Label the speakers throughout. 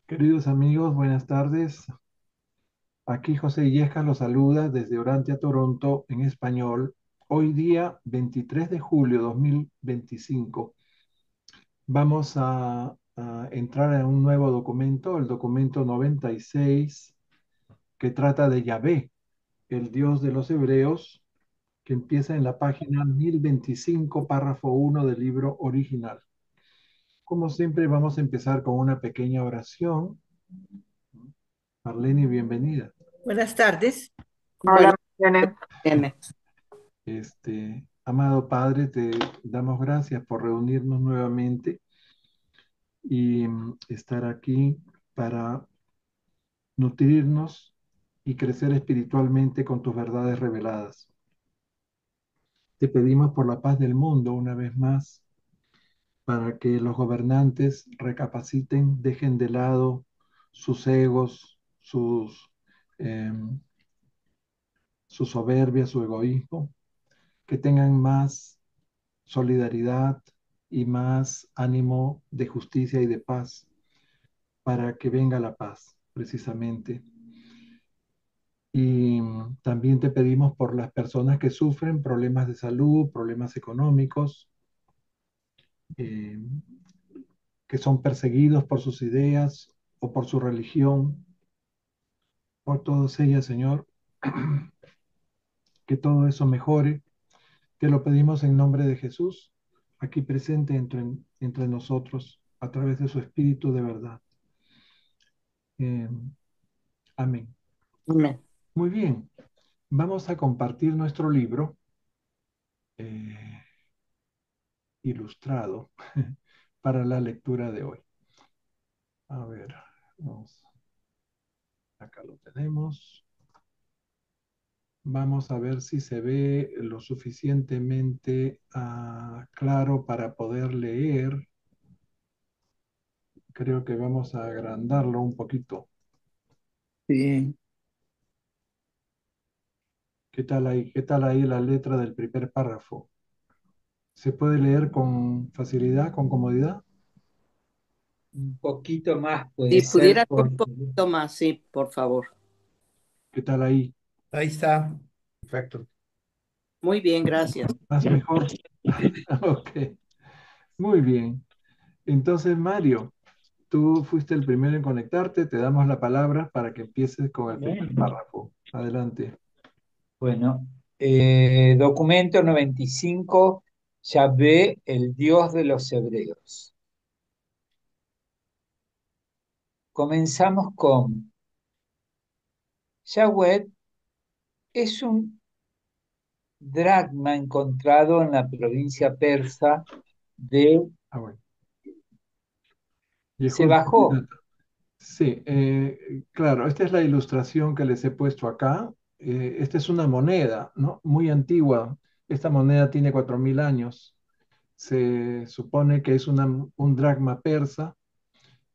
Speaker 1: Queridos amigos, buenas tardes. Aquí José Illescas los saluda desde Orantia, Toronto, en español. Hoy día, 23 de julio de 2025, vamos a entrar en un nuevo documento, el documento 96, que trata de Yahvé, el Dios de los Hebreos, que empieza en la página 1025, párrafo 1 del libro original. Como siempre, vamos a empezar con una pequeña oración. Marlene, bienvenida.
Speaker 2: Buenas tardes.
Speaker 3: Hola,
Speaker 2: Bueno,
Speaker 3: Mariana.
Speaker 2: M.
Speaker 1: Amado Padre, te damos gracias por reunirnos nuevamente y estar aquí para nutrirnos y crecer espiritualmente con tus verdades reveladas. Te pedimos por la paz del mundo una vez más, para que los gobernantes recapaciten, dejen de lado sus egos, em, su soberbia, su egoísmo, que tengan más solidaridad y más ánimo de justicia y de paz para que venga la paz, precisamente. Y también te pedimos por las personas que sufren problemas de salud, problemas económicos, eh, que son perseguidos por sus ideas o por su religión, por todas ellas, Señor, que todo eso mejore. Te lo pedimos en nombre de Jesús, aquí presente entre nosotros, a través de su Espíritu de verdad. Eh, amén.
Speaker 2: M.
Speaker 1: Muy bien, vamos a compartir nuestro libro eh, ilustrado para la lectura de hoy. A ver, vamos, acá lo tenemos. Vamos a ver si se ve lo suficientemente claro para poder leer. Creo que vamos a agrandarlo un poquito.
Speaker 2: Sí.
Speaker 1: ¿Qué tal ahí? ¿Qué tal ahí la letra del primer párrafo? ¿Se puede leer con facilidad, con comodidad?
Speaker 3: Un poquito más puede
Speaker 2: Si
Speaker 3: ser
Speaker 2: pudiera ser un
Speaker 3: porque...
Speaker 2: poquito más, sí, por favor.
Speaker 1: ¿Qué tal ahí?
Speaker 3: Ahí está. Perfecto.
Speaker 2: Muy bien, gracias.
Speaker 1: ¿Más mejor? Ok, muy bien. Entonces, Mario, tú fuiste el primero en conectarte, te damos la palabra para que empieces con el primer
Speaker 3: Bien.
Speaker 1: párrafo. Adelante.
Speaker 3: Bueno, documento 95, Yahvé, el Dios de los Hebreos. Comenzamos con Yahweh es un dracma encontrado en la provincia persa de
Speaker 1: Bueno.
Speaker 3: se
Speaker 1: Yehud
Speaker 3: bajó.
Speaker 1: Sí, claro, esta es la ilustración que les he puesto acá. Esta es una moneda, ¿no? Muy antigua. Esta moneda tiene 4000 años. Se supone que es un dracma persa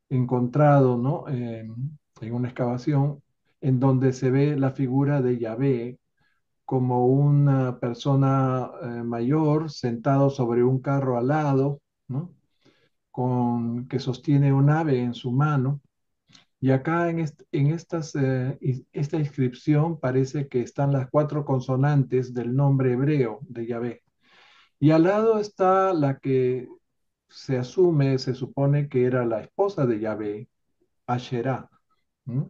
Speaker 1: encontrado, ¿no? En una excavación en donde se ve la figura de Yahvé como una persona mayor sentado sobre un carro alado, ¿no? Que sostiene un ave en su mano. Y acá esta inscripción parece que están las cuatro consonantes del nombre hebreo de Yahvé. Y al lado está la que se supone que era la esposa de Yahvé, Asherá. ¿Mm?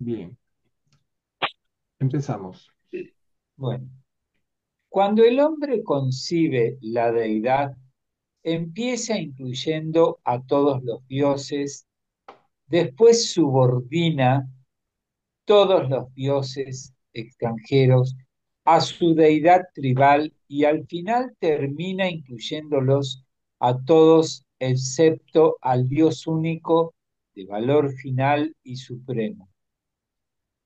Speaker 1: Bien, empezamos.
Speaker 3: Bueno, cuando el hombre concibe la deidad, empieza incluyendo a todos los dioses, después subordina todos los dioses extranjeros a su deidad tribal y al final termina incluyéndolos a todos excepto al Dios único de valor final y supremo.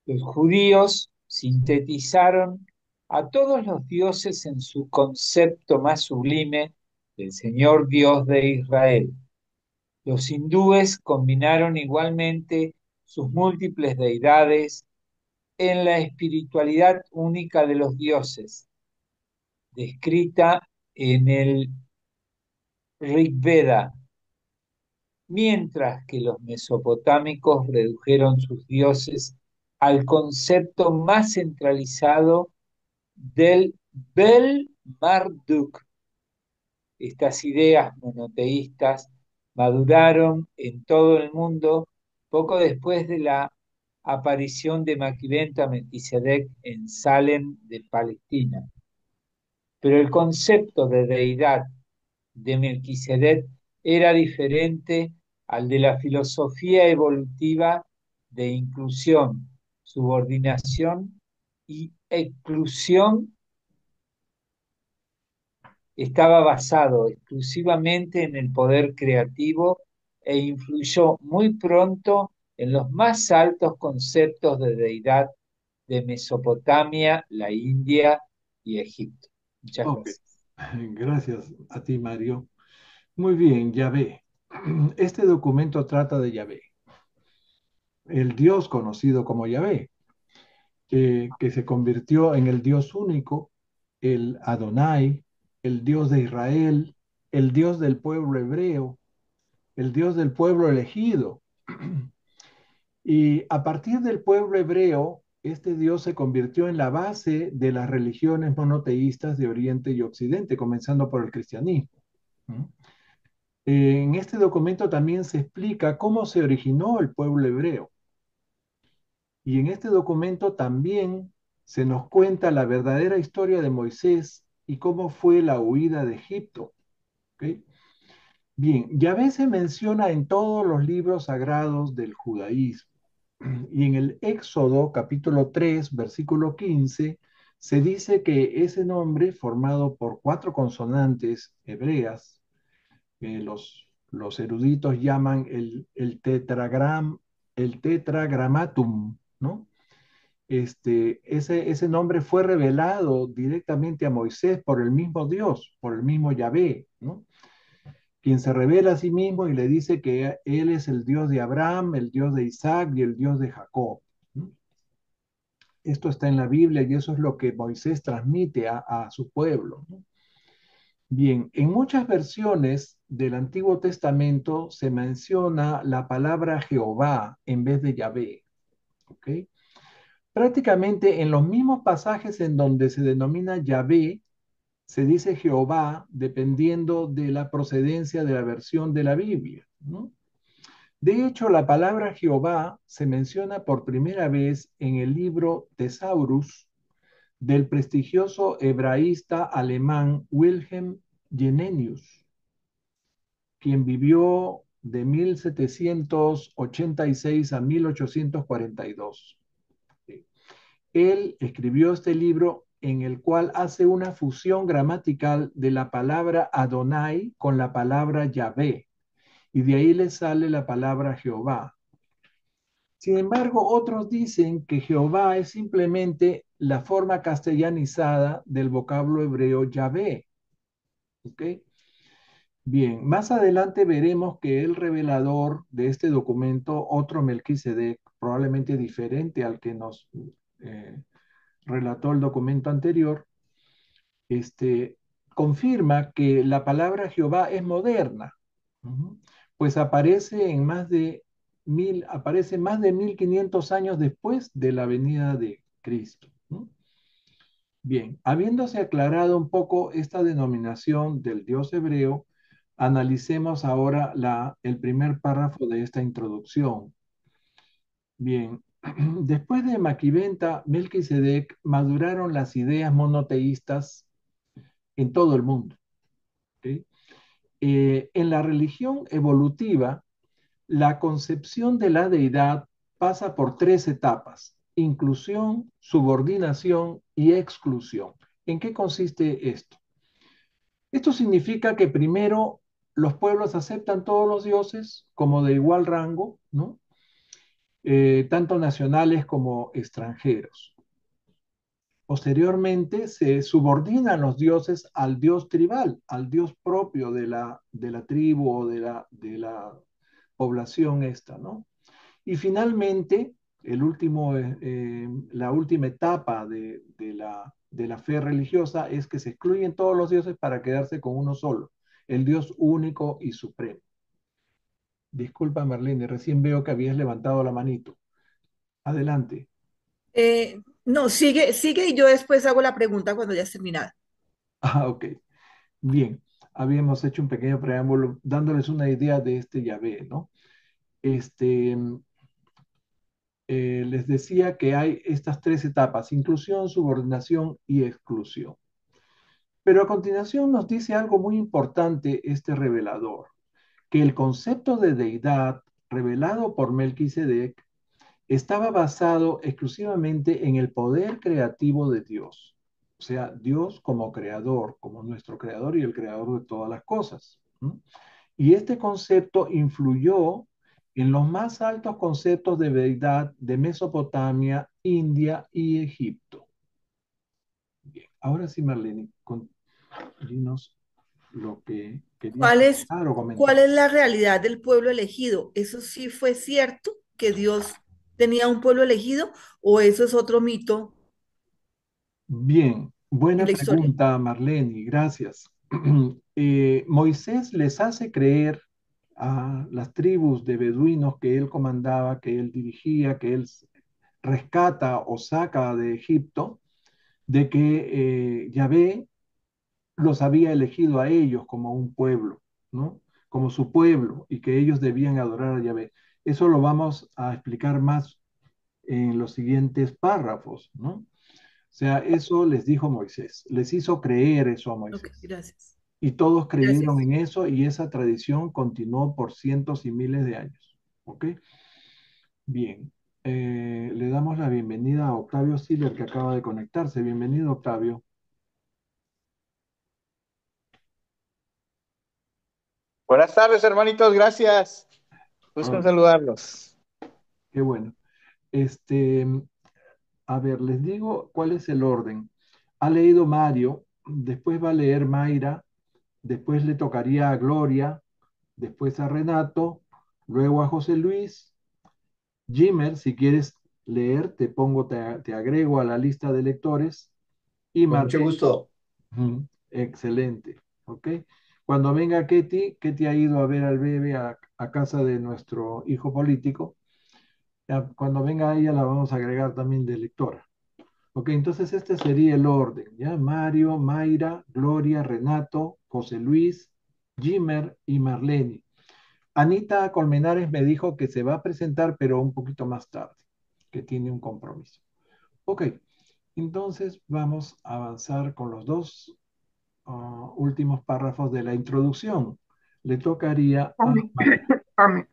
Speaker 3: Los judíos sintetizaron a todos los dioses en su concepto más sublime del Señor Dios de Israel. Los hindúes combinaron igualmente sus múltiples deidades en la espiritualidad única de los dioses, descrita en el Rig Veda. mientras que los mesopotámicos redujeron sus dioses al concepto más centralizado del Bel Marduk. Estas ideas monoteístas maduraron en todo el mundo poco después de la aparición de Maquiventa Melquisedec en Salem de Palestina. Pero el concepto de deidad de Melquisedec era diferente al de la filosofía evolutiva de inclusión, subordinación y exclusión. Estaba basado exclusivamente en el poder creativo e influyó muy pronto en los más altos conceptos de deidad de Mesopotamia, la India y Egipto. Muchas
Speaker 1: Ok,
Speaker 3: gracias.
Speaker 1: gracias a ti, Mario. Muy bien, Yahvé. Este documento trata de Yahvé, el Dios conocido como Yahvé, que se convirtió en el Dios único, el Adonai, el Dios de Israel, el Dios del pueblo hebreo, el Dios del pueblo elegido. Y a partir del pueblo hebreo, este Dios se convirtió en la base de las religiones monoteístas de Oriente y Occidente, comenzando por el cristianismo. ¿Mm? En este documento también se explica cómo se originó el pueblo hebreo. Y en este documento también se nos cuenta la verdadera historia de Moisés y cómo fue la huida de Egipto. ¿Ok? Bien, Yahvé se menciona en todos los libros sagrados del judaísmo. Y en el Éxodo capítulo 3, versículo 15, se dice que ese nombre, formado por cuatro consonantes hebreas, que los eruditos llaman el tetragramatum, ¿no? Ese nombre fue revelado directamente a Moisés por el mismo Dios, por el mismo Yahvé, ¿no? Quien se revela a sí mismo y le dice que él es el Dios de Abraham, el Dios de Isaac y el Dios de Jacob, ¿no? Esto está en la Biblia y eso es lo que Moisés transmite a su pueblo, ¿no? Bien, en muchas versiones del Antiguo Testamento se menciona la palabra Jehová en vez de Yahvé, ¿ok? Prácticamente en los mismos pasajes en donde se denomina Yahvé, se dice Jehová dependiendo de la procedencia de la versión de la Biblia, ¿no? De hecho, la palabra Jehová se menciona por primera vez en el libro Thesaurus del prestigioso hebraísta alemán Wilhelm Jenenius, quien vivió de 1786 a 1842. Él escribió este libro en el cual hace una fusión gramatical de la palabra Adonai con la palabra Yahvé, y de ahí le sale la palabra Jehová. Sin embargo, otros dicen que Jehová es simplemente la forma castellanizada del vocablo hebreo Yahvé. ¿Ok? Bien, más adelante veremos que el revelador de este documento, otro Melquisedec, probablemente diferente al que nos eh, relató el documento anterior, este, confirma que la palabra Jehová es moderna. Ujú. Pues aparece más de 1500 años después de la venida de Cristo, ¿no? Bien, habiéndose aclarado un poco esta denominación del Dios hebreo, analicemos ahora el primer párrafo de esta introducción. Bien, después de Maquiventa, Melquisedec maduraron las ideas monoteístas en todo el mundo. ¿Ok? En la religión evolutiva, la concepción de la deidad pasa por tres etapas: inclusión, subordinación y exclusión. ¿En qué consiste esto? Esto significa que primero los pueblos aceptan todos los dioses como de igual rango, ¿no? Tanto nacionales como extranjeros. Posteriormente se subordinan los dioses al dios tribal, al dios propio de la tribu o de la población esta, ¿no? Y finalmente, la última etapa de la fe religiosa es que se excluyen todos los dioses para quedarse con uno solo, el Dios único y supremo. Disculpa, Marlene, recién veo que habías levantado la manito. Adelante.
Speaker 4: No, sigue y yo después hago la pregunta cuando ya has terminado.
Speaker 1: Ah, ok. Bien. Habíamos hecho un pequeño preámbulo dándoles una idea de este Yahvé, ¿no? Este, les decía que hay estas tres etapas: inclusión, subordinación y exclusión. Pero a continuación nos dice algo muy importante este revelador, que el concepto de deidad revelado por Melquisedec estaba basado exclusivamente en el poder creativo de Dios. O sea, Dios como creador, como nuestro creador y el creador de todas las cosas. ¿Mm? Y este concepto influyó en los más altos conceptos de deidad de Mesopotamia, India y Egipto. Bien, ahora sí, Marlene, dinos lo que querías
Speaker 4: ¿Cuál es,
Speaker 1: preguntar o
Speaker 4: cuál
Speaker 1: comentar.
Speaker 4: es la realidad del pueblo elegido? ¿Eso sí fue cierto que Dios tenía un pueblo elegido o eso es otro mito
Speaker 1: Bien,
Speaker 4: en
Speaker 1: buena
Speaker 4: la historia?
Speaker 1: pregunta, Marlene, gracias. Moisés les hace creer a las tribus de beduinos que él comandaba, que él dirigía, que él rescata o saca de Egipto, de que Yahvé los había elegido a ellos como un pueblo, ¿no? Como su pueblo y que ellos debían adorar a Yahvé. Eso lo vamos a explicar más en los siguientes párrafos, ¿no? O sea, eso les dijo Moisés, les hizo creer eso a
Speaker 4: Ok,
Speaker 1: Moisés.
Speaker 4: gracias.
Speaker 1: Y todos creyeron
Speaker 4: Gracias.
Speaker 1: en eso y esa tradición continuó por cientos y miles de años. ¿Ok? Bien. Le damos la bienvenida a Octavio Siller que acaba de conectarse. Bienvenido, Octavio.
Speaker 5: Buenas tardes, hermanitos, gracias. Gusto en
Speaker 1: Oh,
Speaker 5: saludarlos.
Speaker 1: qué bueno. Este, a ver, les digo cuál es el orden. Ha leído Mario, después va a leer Mayra, después le tocaría a Gloria, después a Renato, luego a José Luis. Jimmer, si quieres leer, te agrego a la lista de lectores. Y
Speaker 6: Con mucho
Speaker 1: Marlene,
Speaker 6: gusto.
Speaker 1: excelente. ¿Ok? Cuando venga Ketty ha ido a ver al bebé a casa de nuestro hijo político. Ya, cuando venga ella la vamos a agregar también de lectora. Ok, entonces este sería el orden, ¿ya? Mario, Mayra, Gloria, Renato, José Luis, Jimmer y Marlene. Anita Colmenares me dijo que se va a presentar, pero un poquito más tarde, que tiene un compromiso. Ok, entonces vamos a avanzar con los dos últimos párrafos de la introducción. Le tocaría a
Speaker 7: Amén.
Speaker 1: Mayra.
Speaker 7: Amén.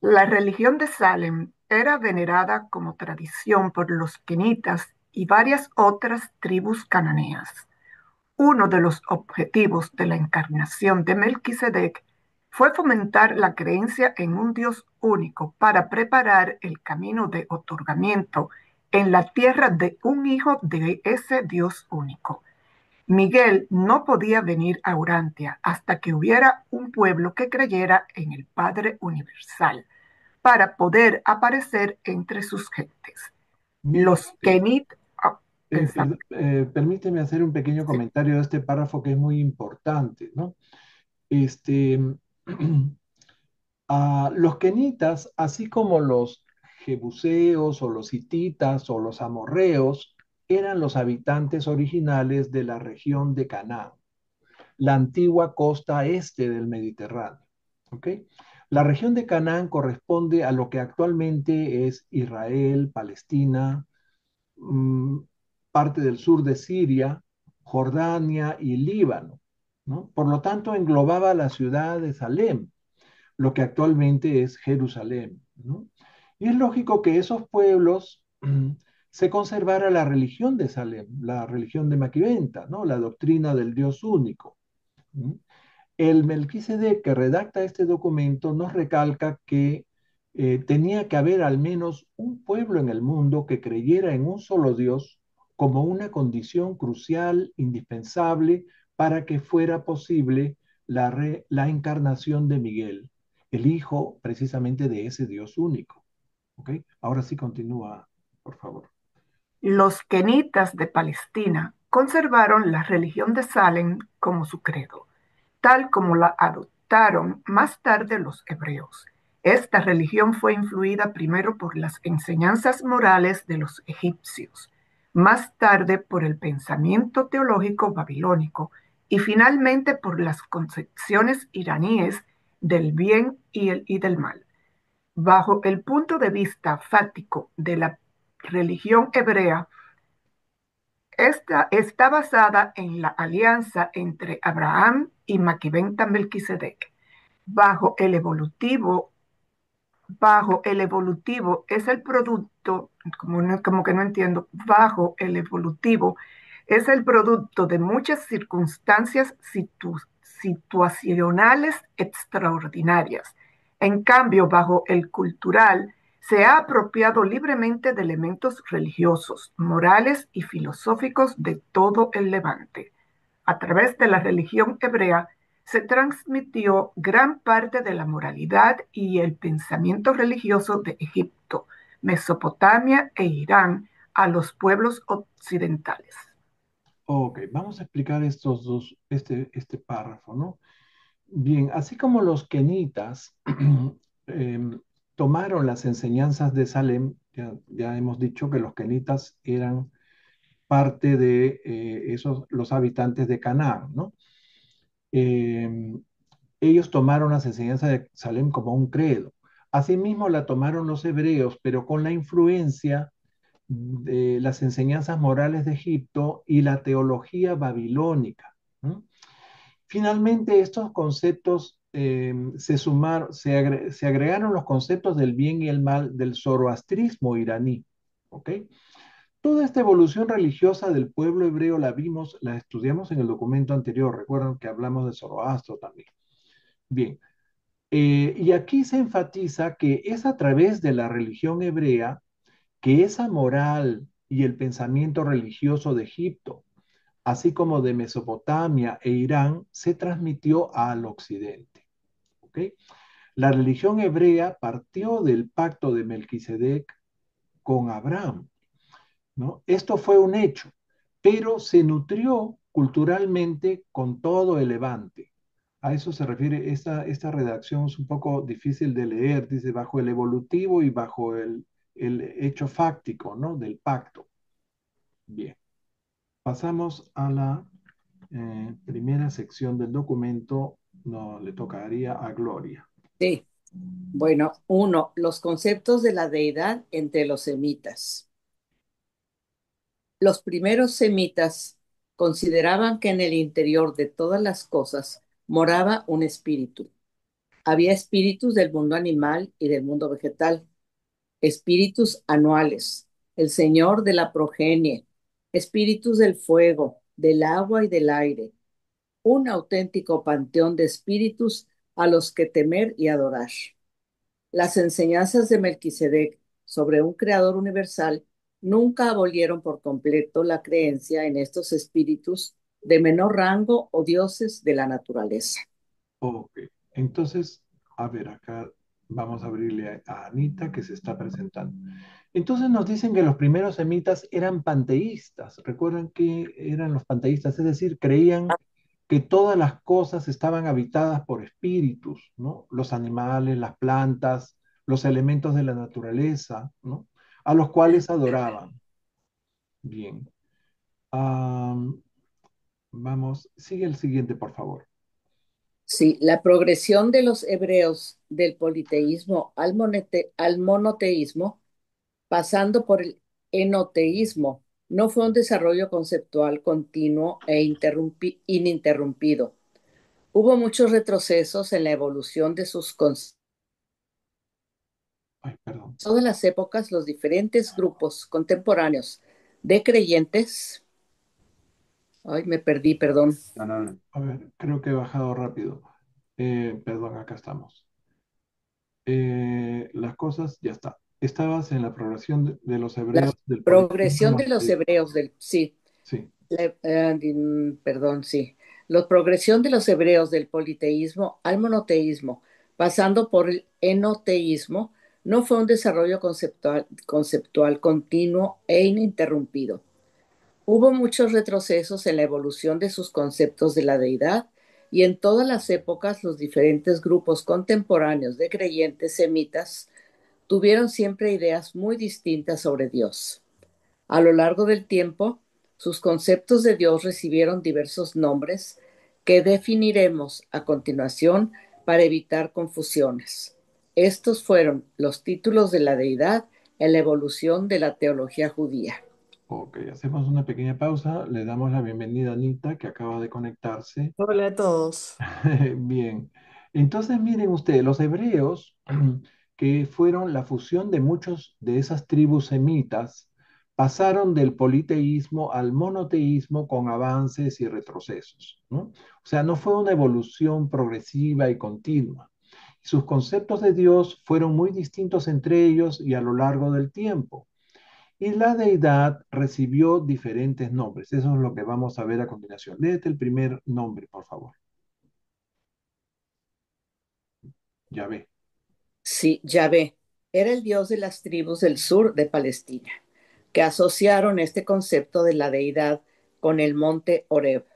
Speaker 7: La religión de Salem era venerada como tradición por los quenitas y varias otras tribus cananeas. Uno de los objetivos de la encarnación de Melquisedec fue fomentar la creencia en un Dios único para preparar el camino de otorgamiento en la tierra de un hijo de ese Dios único. Miguel no podía venir a Urantia hasta que hubiera un pueblo que creyera en el Padre Universal para poder aparecer entre sus gentes.
Speaker 1: Mira,
Speaker 7: Los Kenit, exacto,
Speaker 1: permíteme hacer un pequeño
Speaker 7: sí.
Speaker 1: comentario de este párrafo que es muy importante, ¿no? Este, los kenitas, así como los jebuseos o los hititas o los amorreos, eran los habitantes originales de la región de Canaán, la antigua costa este del Mediterráneo. ¿Ok? La región de Canaán corresponde a lo que actualmente es Israel, Palestina, mm, parte del sur de Siria, Jordania y Líbano, ¿no? Por lo tanto, englobaba la ciudad de Salem, lo que actualmente es Jerusalén, ¿no? Y es lógico que esos pueblos se conservara la religión de Salem, la religión de Maquiventa, ¿no? La doctrina del Dios único. ¿Mm? El Melquisedec que redacta este documento nos recalca que tenía que haber al menos un pueblo en el mundo que creyera en un solo Dios como una condición crucial, indispensable, para que fuera posible la encarnación de Miguel, el hijo precisamente de ese Dios único. ¿Ok? Ahora sí continúa, por favor.
Speaker 7: Los Kenitas de Palestina conservaron la religión de Salem como su credo, tal como la adoptó adoptaron más tarde los hebreos. Esta religión fue influida primero por las enseñanzas morales de los egipcios, más tarde por el pensamiento teológico babilónico y finalmente por las concepciones iraníes del bien y del mal. Bajo el punto de vista fático de la religión hebrea, esta está basada en la alianza entre Abraham y Maquiventa Melquisedec. Bajo el evolutivo es el producto, como que no entiendo, bajo el evolutivo es el producto de muchas circunstancias situacionales extraordinarias. En cambio, bajo el cultural, se ha apropiado libremente de elementos religiosos, morales y filosóficos de todo el Levante. A través de la religión hebrea se transmitió gran parte de la moralidad y el pensamiento religioso de Egipto, Mesopotamia e Irán a los pueblos occidentales.
Speaker 1: Ok, vamos a explicar este párrafo, ¿no? Bien, así como los kenitas tomaron las enseñanzas de Salem, ya hemos dicho que los kenitas eran parte de los habitantes de Canaán, ¿no? Em, Ellos tomaron las enseñanzas de Salem como un credo. Asimismo la tomaron los hebreos, pero con la influencia de las enseñanzas morales de Egipto y la teología babilónica. ¿No? Finalmente, estos conceptos se agregaron los conceptos del bien y el mal del zoroastrismo iraní. ¿Ok? Toda esta evolución religiosa del pueblo hebreo la estudiamos en el documento anterior. Recuerdan que hablamos de Zoroastro también. Bien, y aquí se enfatiza que es a través de la religión hebrea que esa moral y el pensamiento religioso de Egipto, así como de Mesopotamia e Irán, se transmitió al occidente. ¿Ok? La religión hebrea partió del pacto de Melquisedec con Abraham, ¿no? Esto fue un hecho, pero se nutrió culturalmente con todo el Levante. A eso se refiere, esta redacción es un poco difícil de leer, dice bajo el evolutivo y bajo el hecho fáctico, ¿no? Del pacto. Bien, pasamos a la primera sección del documento, no le tocaría a Gloria.
Speaker 2: Sí. Bueno, 1. Los conceptos de la deidad entre los semitas. Los primeros semitas consideraban que en el interior de todas las cosas moraba un espíritu. Había espíritus del mundo animal y del mundo vegetal, espíritus anuales, el Señor de la progenie, espíritus del fuego, del agua y del aire, un auténtico panteón de espíritus a los que temer y adorar. Las enseñanzas de Melquisedec sobre un creador universal nunca abolieron por completo la creencia en estos espíritus de menor rango o dioses de la naturaleza.
Speaker 1: Ok, entonces, a ver, acá vamos a abrirle a Anita que se está presentando. Entonces nos dicen que los primeros semitas eran panteístas. ¿Recuerdan que eran los panteístas? Es decir, creían que todas las cosas estaban habitadas por espíritus, ¿no? Los animales, las plantas, los elementos de la naturaleza, ¿no? A los cuales adoraban. Bien. Vamos, sigue el siguiente, por favor.
Speaker 2: Sí, la progresión de los hebreos del politeísmo al monoteísmo, pasando por el enoteísmo, no fue un desarrollo conceptual continuo e ininterrumpido. Hubo muchos retrocesos en la evolución de sus conceptos.
Speaker 1: Ay, perdón.
Speaker 2: En todas las épocas, los diferentes grupos contemporáneos de creyentes. Ay, me perdí, perdón.
Speaker 1: A ver, creo que he bajado rápido. Perdón, acá estamos. Las cosas, ya está. Estabas en la progresión de los
Speaker 2: La
Speaker 1: hebreos del
Speaker 2: progresión
Speaker 1: politeísmo.
Speaker 2: de los hebreos del, sí,
Speaker 1: Sí,
Speaker 2: perdón, sí. La progresión de los hebreos del politeísmo al monoteísmo, pasando por el enoteísmo, no fue un desarrollo conceptual continuo e ininterrumpido. Hubo muchos retrocesos en la evolución de sus conceptos de la deidad Y en todas las épocas, los diferentes grupos contemporáneos de creyentes semitas tuvieron siempre ideas muy distintas sobre Dios. A lo largo del tiempo, sus conceptos de Dios recibieron diversos nombres que definiremos a continuación para evitar confusiones. Estos fueron los títulos de la deidad en la evolución de la teología judía.
Speaker 1: Ok, hacemos una pequeña pausa, le damos la bienvenida a Anita, que acaba de conectarse.
Speaker 6: Hola a todos.
Speaker 1: Bien, entonces miren ustedes, los hebreos, que fueron la fusión de muchos de esas tribus semitas, pasaron del politeísmo al monoteísmo con avances y retrocesos, ¿no? O sea, no fue una evolución progresiva y continua. Sus conceptos de Dios fueron muy distintos entre ellos y a lo largo del tiempo. Y la deidad recibió diferentes nombres. Eso es lo que vamos a ver a continuación. Léete el primer nombre, por favor. Yahvé.
Speaker 2: Sí, Yahvé era el dios de las tribus del sur de Palestina, que asociaron este concepto de la deidad con el monte Horeb,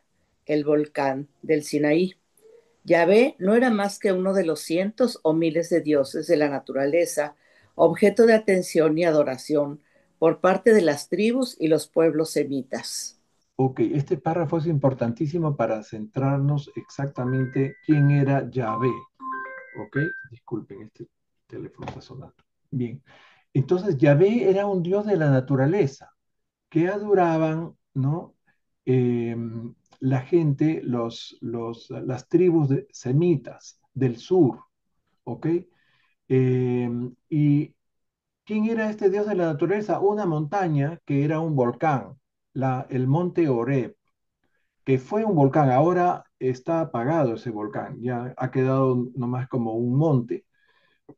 Speaker 2: el volcán del Sinaí. Yahvé no era más que uno de los cientos o miles de dioses de la naturaleza, objeto de atención y adoración por parte de las tribus y los pueblos semitas.
Speaker 1: Ok, este párrafo es importantísimo para centrarnos exactamente quién era Yahvé. Ok, disculpen, este teléfono está sonando. Bien, entonces Yahvé era un dios de la naturaleza que adoraban, ¿no? La gente, las tribus semitas del sur, ¿ok? ¿Y quién era este dios de la naturaleza? Una montaña que era un volcán, el monte Horeb, que fue un volcán. Ahora está apagado ese volcán, ya ha quedado nomás como un monte,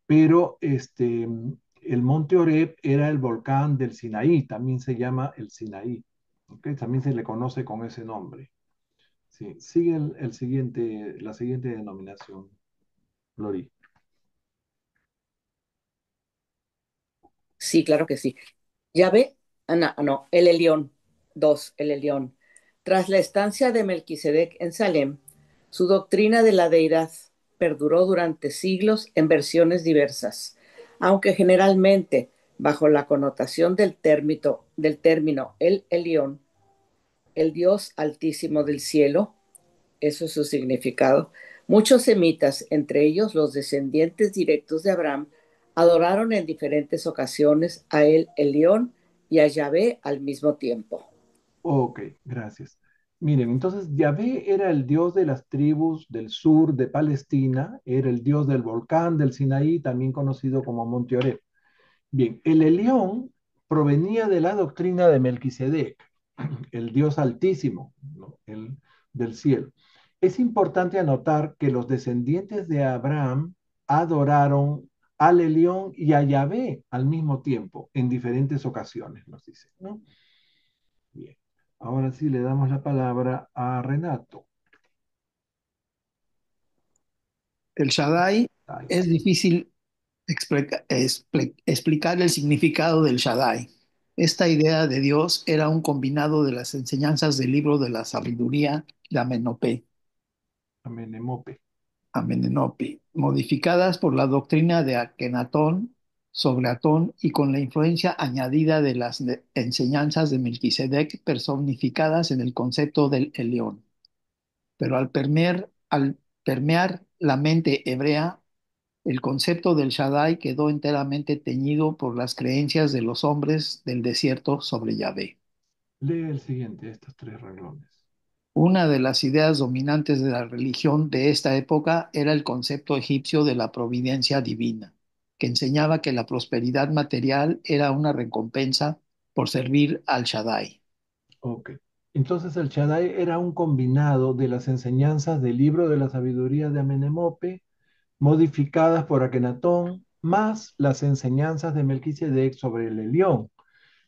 Speaker 1: pero el monte Horeb era el volcán del Sinaí, también se llama el Sinaí, ¿ok? También se le conoce con ese nombre. Sí, sigue la siguiente denominación, Lori.
Speaker 2: Sí, claro que sí. Yahvé, no, el Elión, dos, el Elión. Tras la estancia de Melquisedec en Salem, su doctrina de la deidad perduró durante siglos en versiones diversas, aunque generalmente bajo la connotación del término el Elión, el Dios altísimo del cielo, eso es su significado. Muchos semitas, entre ellos los descendientes directos de Abraham, adoraron en diferentes ocasiones a el Elión y a Yahvé al mismo tiempo.
Speaker 1: Ok, gracias. Miren, entonces Yahvé era el dios de las tribus del sur de Palestina, era el dios del volcán del Sinaí, también conocido como Monte Oreb. Bien, el Elión provenía de la doctrina de Melquisedec, el Dios altísimo, ¿no? Del cielo. Es importante anotar que los descendientes de Abraham adoraron al Elión y a Yahvé al mismo tiempo, en diferentes ocasiones, nos dice, ¿no? Bien, ahora sí le damos la palabra a Renato.
Speaker 8: El Shaddai
Speaker 1: Ay,
Speaker 8: es difícil explicar el significado del Shaddai. Esta idea de Dios era un combinado de las enseñanzas del libro de la sabiduría de
Speaker 1: Amenemope.
Speaker 8: Amenemope, modificadas por la doctrina de Akenatón sobre Atón y con la influencia añadida de las enseñanzas de Melquisedec personificadas en el concepto del Elión. Pero al permear la mente hebrea, el concepto del Shaddai quedó enteramente teñido por las creencias de los hombres del desierto sobre Yahvé.
Speaker 1: Lee el siguiente, estos tres renglones.
Speaker 8: Una de las ideas dominantes de la religión de esta época era el concepto egipcio de la providencia divina, que enseñaba que la prosperidad material era una recompensa por servir al Shaddai.
Speaker 1: Ok. Entonces el Shaddai era un combinado de las enseñanzas del libro de la sabiduría de Amenemope, modificadas por Akenatón, más las enseñanzas de Melquisedec sobre el Elión.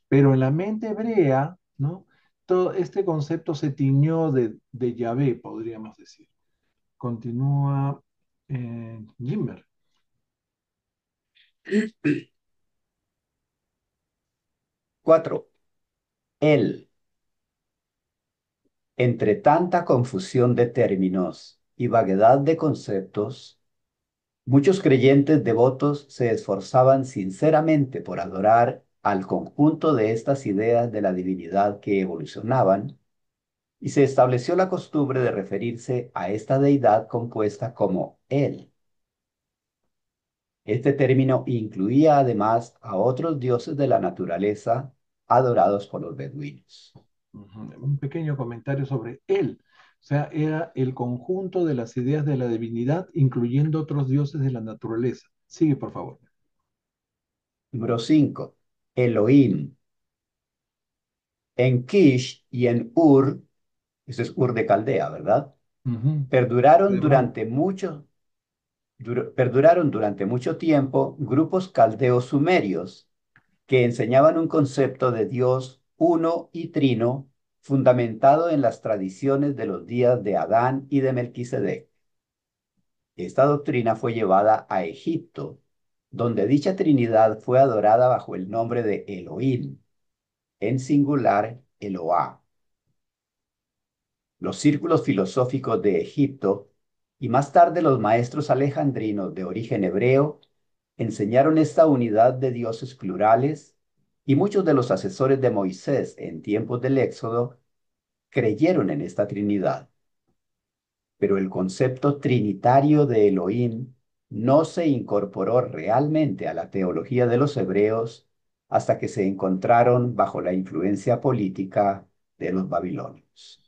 Speaker 1: Pero en la mente hebrea, ¿no? Todo este concepto se tiñó de Yahvé, podríamos decir. Continúa Gimmer.
Speaker 9: 4. Él. Entre tanta confusión de términos y vaguedad de conceptos, muchos creyentes devotos se esforzaban sinceramente por adorar al conjunto de estas ideas de la divinidad que evolucionaban, y se estableció la costumbre de referirse a esta deidad compuesta como Él. Este término incluía además a otros dioses de la naturaleza adorados por los beduinos.
Speaker 1: Un pequeño comentario sobre él. O sea, era el conjunto de las ideas de la divinidad, incluyendo otros dioses de la naturaleza. Sigue, por favor.
Speaker 9: Número 5. Elohim. En Kish y en Ur, eso es Ur de Caldea, ¿verdad?
Speaker 1: Ujú.
Speaker 9: Perduraron
Speaker 1: Hermano.
Speaker 9: perduraron durante mucho tiempo grupos caldeos sumerios que enseñaban un concepto de Dios uno y trino fundamentado en las tradiciones de los días de Adán y de Melquisedec. Esta doctrina fue llevada a Egipto, donde dicha trinidad fue adorada bajo el nombre de Elohim, en singular Eloá. Los círculos filosóficos de Egipto y más tarde los maestros alejandrinos de origen hebreo enseñaron esta unidad de dioses plurales, y muchos de los asesores de Moisés en tiempos del Éxodo creyeron en esta Trinidad. Pero el concepto trinitario de Elohim no se incorporó realmente a la teología de los hebreos hasta que se encontraron bajo la influencia política de los babilonios.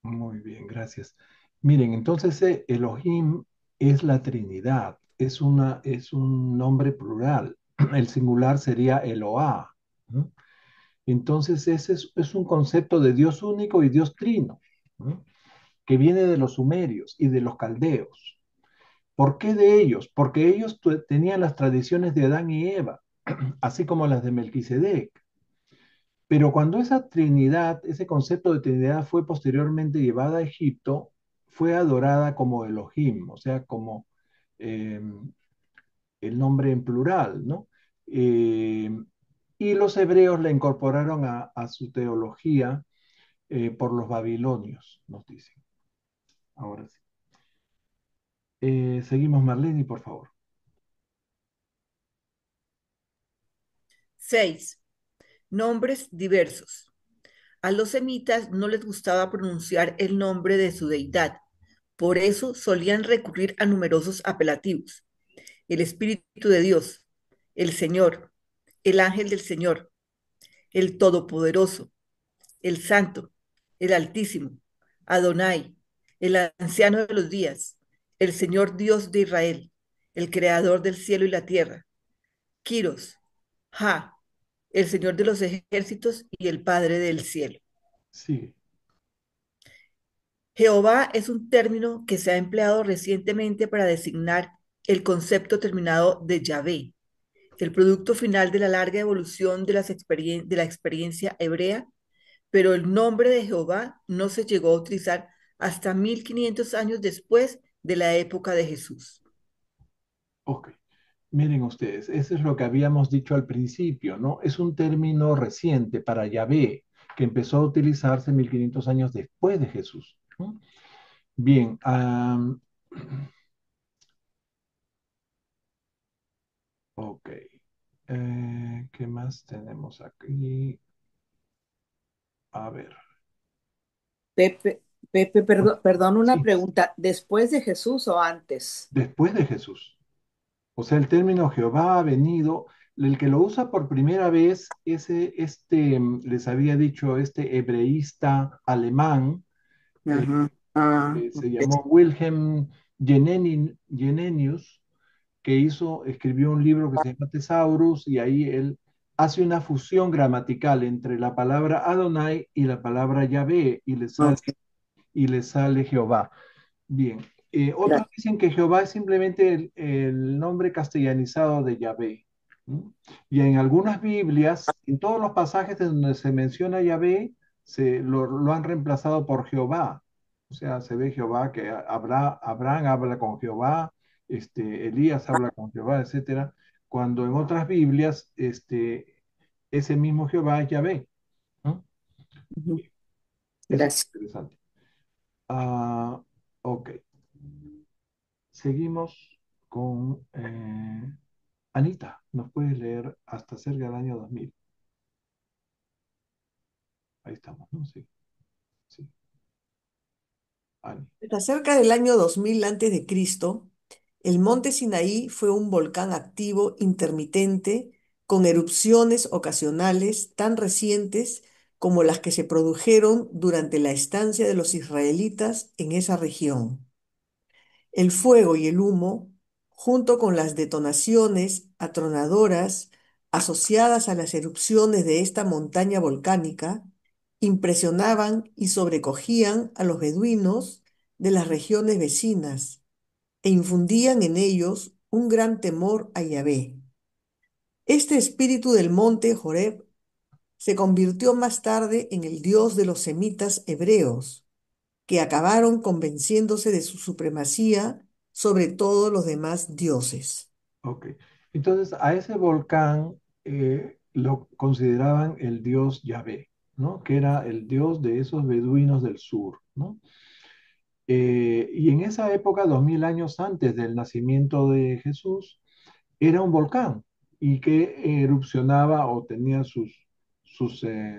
Speaker 1: Muy bien, gracias. Miren, entonces Elohim es la Trinidad, es un nombre plural. El singular sería Eloá, ¿no? Entonces ese es un concepto de Dios único y Dios trino, ¿no? Que viene de los sumerios y de los caldeos. ¿Por qué de ellos? Porque ellos tenían las tradiciones de Adán y Eva, así como las de Melquisedec. Pero cuando esa Trinidad, ese concepto de Trinidad fue posteriormente llevada a Egipto, fue adorada como Elohim, o sea, como eh, el nombre en plural, ¿no? Eh, y los hebreos la incorporaron a su teología por los babilonios, nos dicen. Ahora sí. Seguimos, Marlene, por favor.
Speaker 4: 6. Nombres diversos. A los semitas no les gustaba pronunciar el nombre de su deidad, por eso solían recurrir a numerosos apelativos: el Espíritu de Dios, el Señor, el Ángel del Señor, el Todopoderoso, el Santo, el Altísimo, Adonai, el Anciano de los Días, el Señor Dios de Israel, el Creador del cielo y la tierra, Quiros, Ja, el Señor de los ejércitos y el Padre del cielo.
Speaker 1: Sigue.
Speaker 4: Jehová es un término que se ha empleado recientemente para designar el concepto terminado de Yahvé, el producto final de la larga evolución de la experiencia hebrea, pero el nombre de Jehová no se llegó a utilizar hasta 1500 años después de la época de Jesús.
Speaker 1: Ok. Miren ustedes, eso es lo que habíamos dicho al principio, ¿no? Es un término reciente para Yahvé, que empezó a utilizarse 1500 años después de Jesús, ¿no? Bien, ok. ¿Qué más tenemos aquí? A ver.
Speaker 2: Pepe, Pepe, perdón, una
Speaker 1: Sí,
Speaker 2: pregunta. ¿Después de Jesús o antes?
Speaker 1: después de Jesús. O sea, el término Jehová ha venido, el que lo usa por primera vez, les había dicho, este hebreísta alemán, eh,
Speaker 2: Ajá. Ah,
Speaker 1: que se
Speaker 2: ok.
Speaker 1: llamó Wilhelm Jenenius, escribió un libro que se llama Thesaurus, y ahí él hace una fusión gramatical entre la palabra Adonai y la palabra Yahvé,
Speaker 2: Ok,
Speaker 1: y le sale Jehová. Bien. Otros
Speaker 2: gracias.
Speaker 1: dicen que Jehová es simplemente el nombre castellanizado de Yahvé. ¿No? Y en algunas Biblias, en todos los pasajes en donde se menciona Yahvé, lo han reemplazado por Jehová. O sea, se ve Jehová que Abraham habla con Jehová, Elías habla con Jehová, etcétera. Cuando en otras Biblias, ese mismo Jehová es Yahvé. ¿No?
Speaker 2: Ujú,
Speaker 1: Eso es
Speaker 2: gracias.
Speaker 1: interesante. Ah, ok. Seguimos con Anita. ¿Nos puedes leer hasta cerca del año 2000? Ahí estamos, ¿no? Sí, sí. Ani.
Speaker 6: Hasta cerca del año 2000 antes de Cristo, el monte Sinaí fue un volcán activo intermitente con erupciones ocasionales tan recientes como las que se produjeron durante la estancia de los israelitas en esa región. El fuego y el humo, junto con las detonaciones atronadoras asociadas a las erupciones de esta montaña volcánica, impresionaban y sobrecogían a los beduinos de las regiones vecinas e infundían en ellos un gran temor a Yahvé. Este espíritu del monte Joreb se convirtió más tarde en el dios de los semitas hebreos, que acabaron convenciéndose de su supremacía sobre todos los demás dioses.
Speaker 1: Ok. Entonces, a ese volcán lo consideraban el dios Yahvé, ¿no? Que era el dios de esos beduinos del sur, ¿no? Y en esa época, 2000 años antes del nacimiento de Jesús, era un volcán y que erupcionaba o tenía sus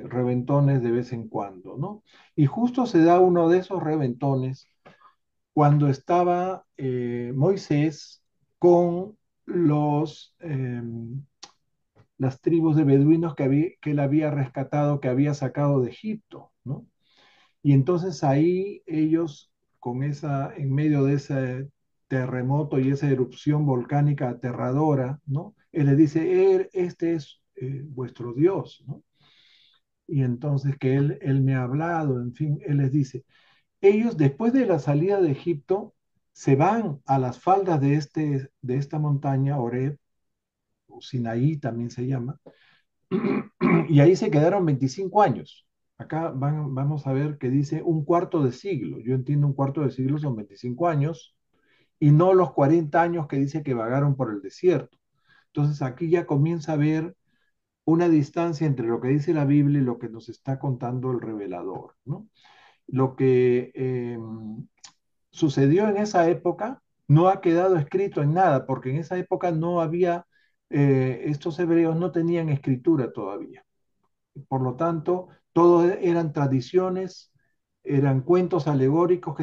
Speaker 1: reventones de vez en cuando, ¿no? Y justo se da uno de esos reventones cuando estaba Moisés con las tribus de beduinos que él había rescatado, que había sacado de Egipto, ¿no? Y entonces ahí ellos, en medio de ese terremoto y esa erupción volcánica aterradora, ¿no? Él les dice, este es vuestro Dios, ¿no? Y entonces que él me ha hablado, en fin, él les dice, ellos después de la salida de Egipto se van a las faldas de esta montaña, Oreb, o Sinaí también se llama, y ahí se quedaron 25 años. Acá vamos a ver que dice un cuarto de siglo. Yo entiendo un cuarto de siglo son 25 años y no los 40 años que dice que vagaron por el desierto. Entonces aquí ya comienza a haber una distancia entre lo que dice la Biblia y lo que nos está contando el revelador, ¿no? Lo que sucedió en esa época no ha quedado escrito en nada, porque en esa época no había, estos hebreos no tenían escritura todavía. Por lo tanto, todo eran tradiciones, eran cuentos alegóricos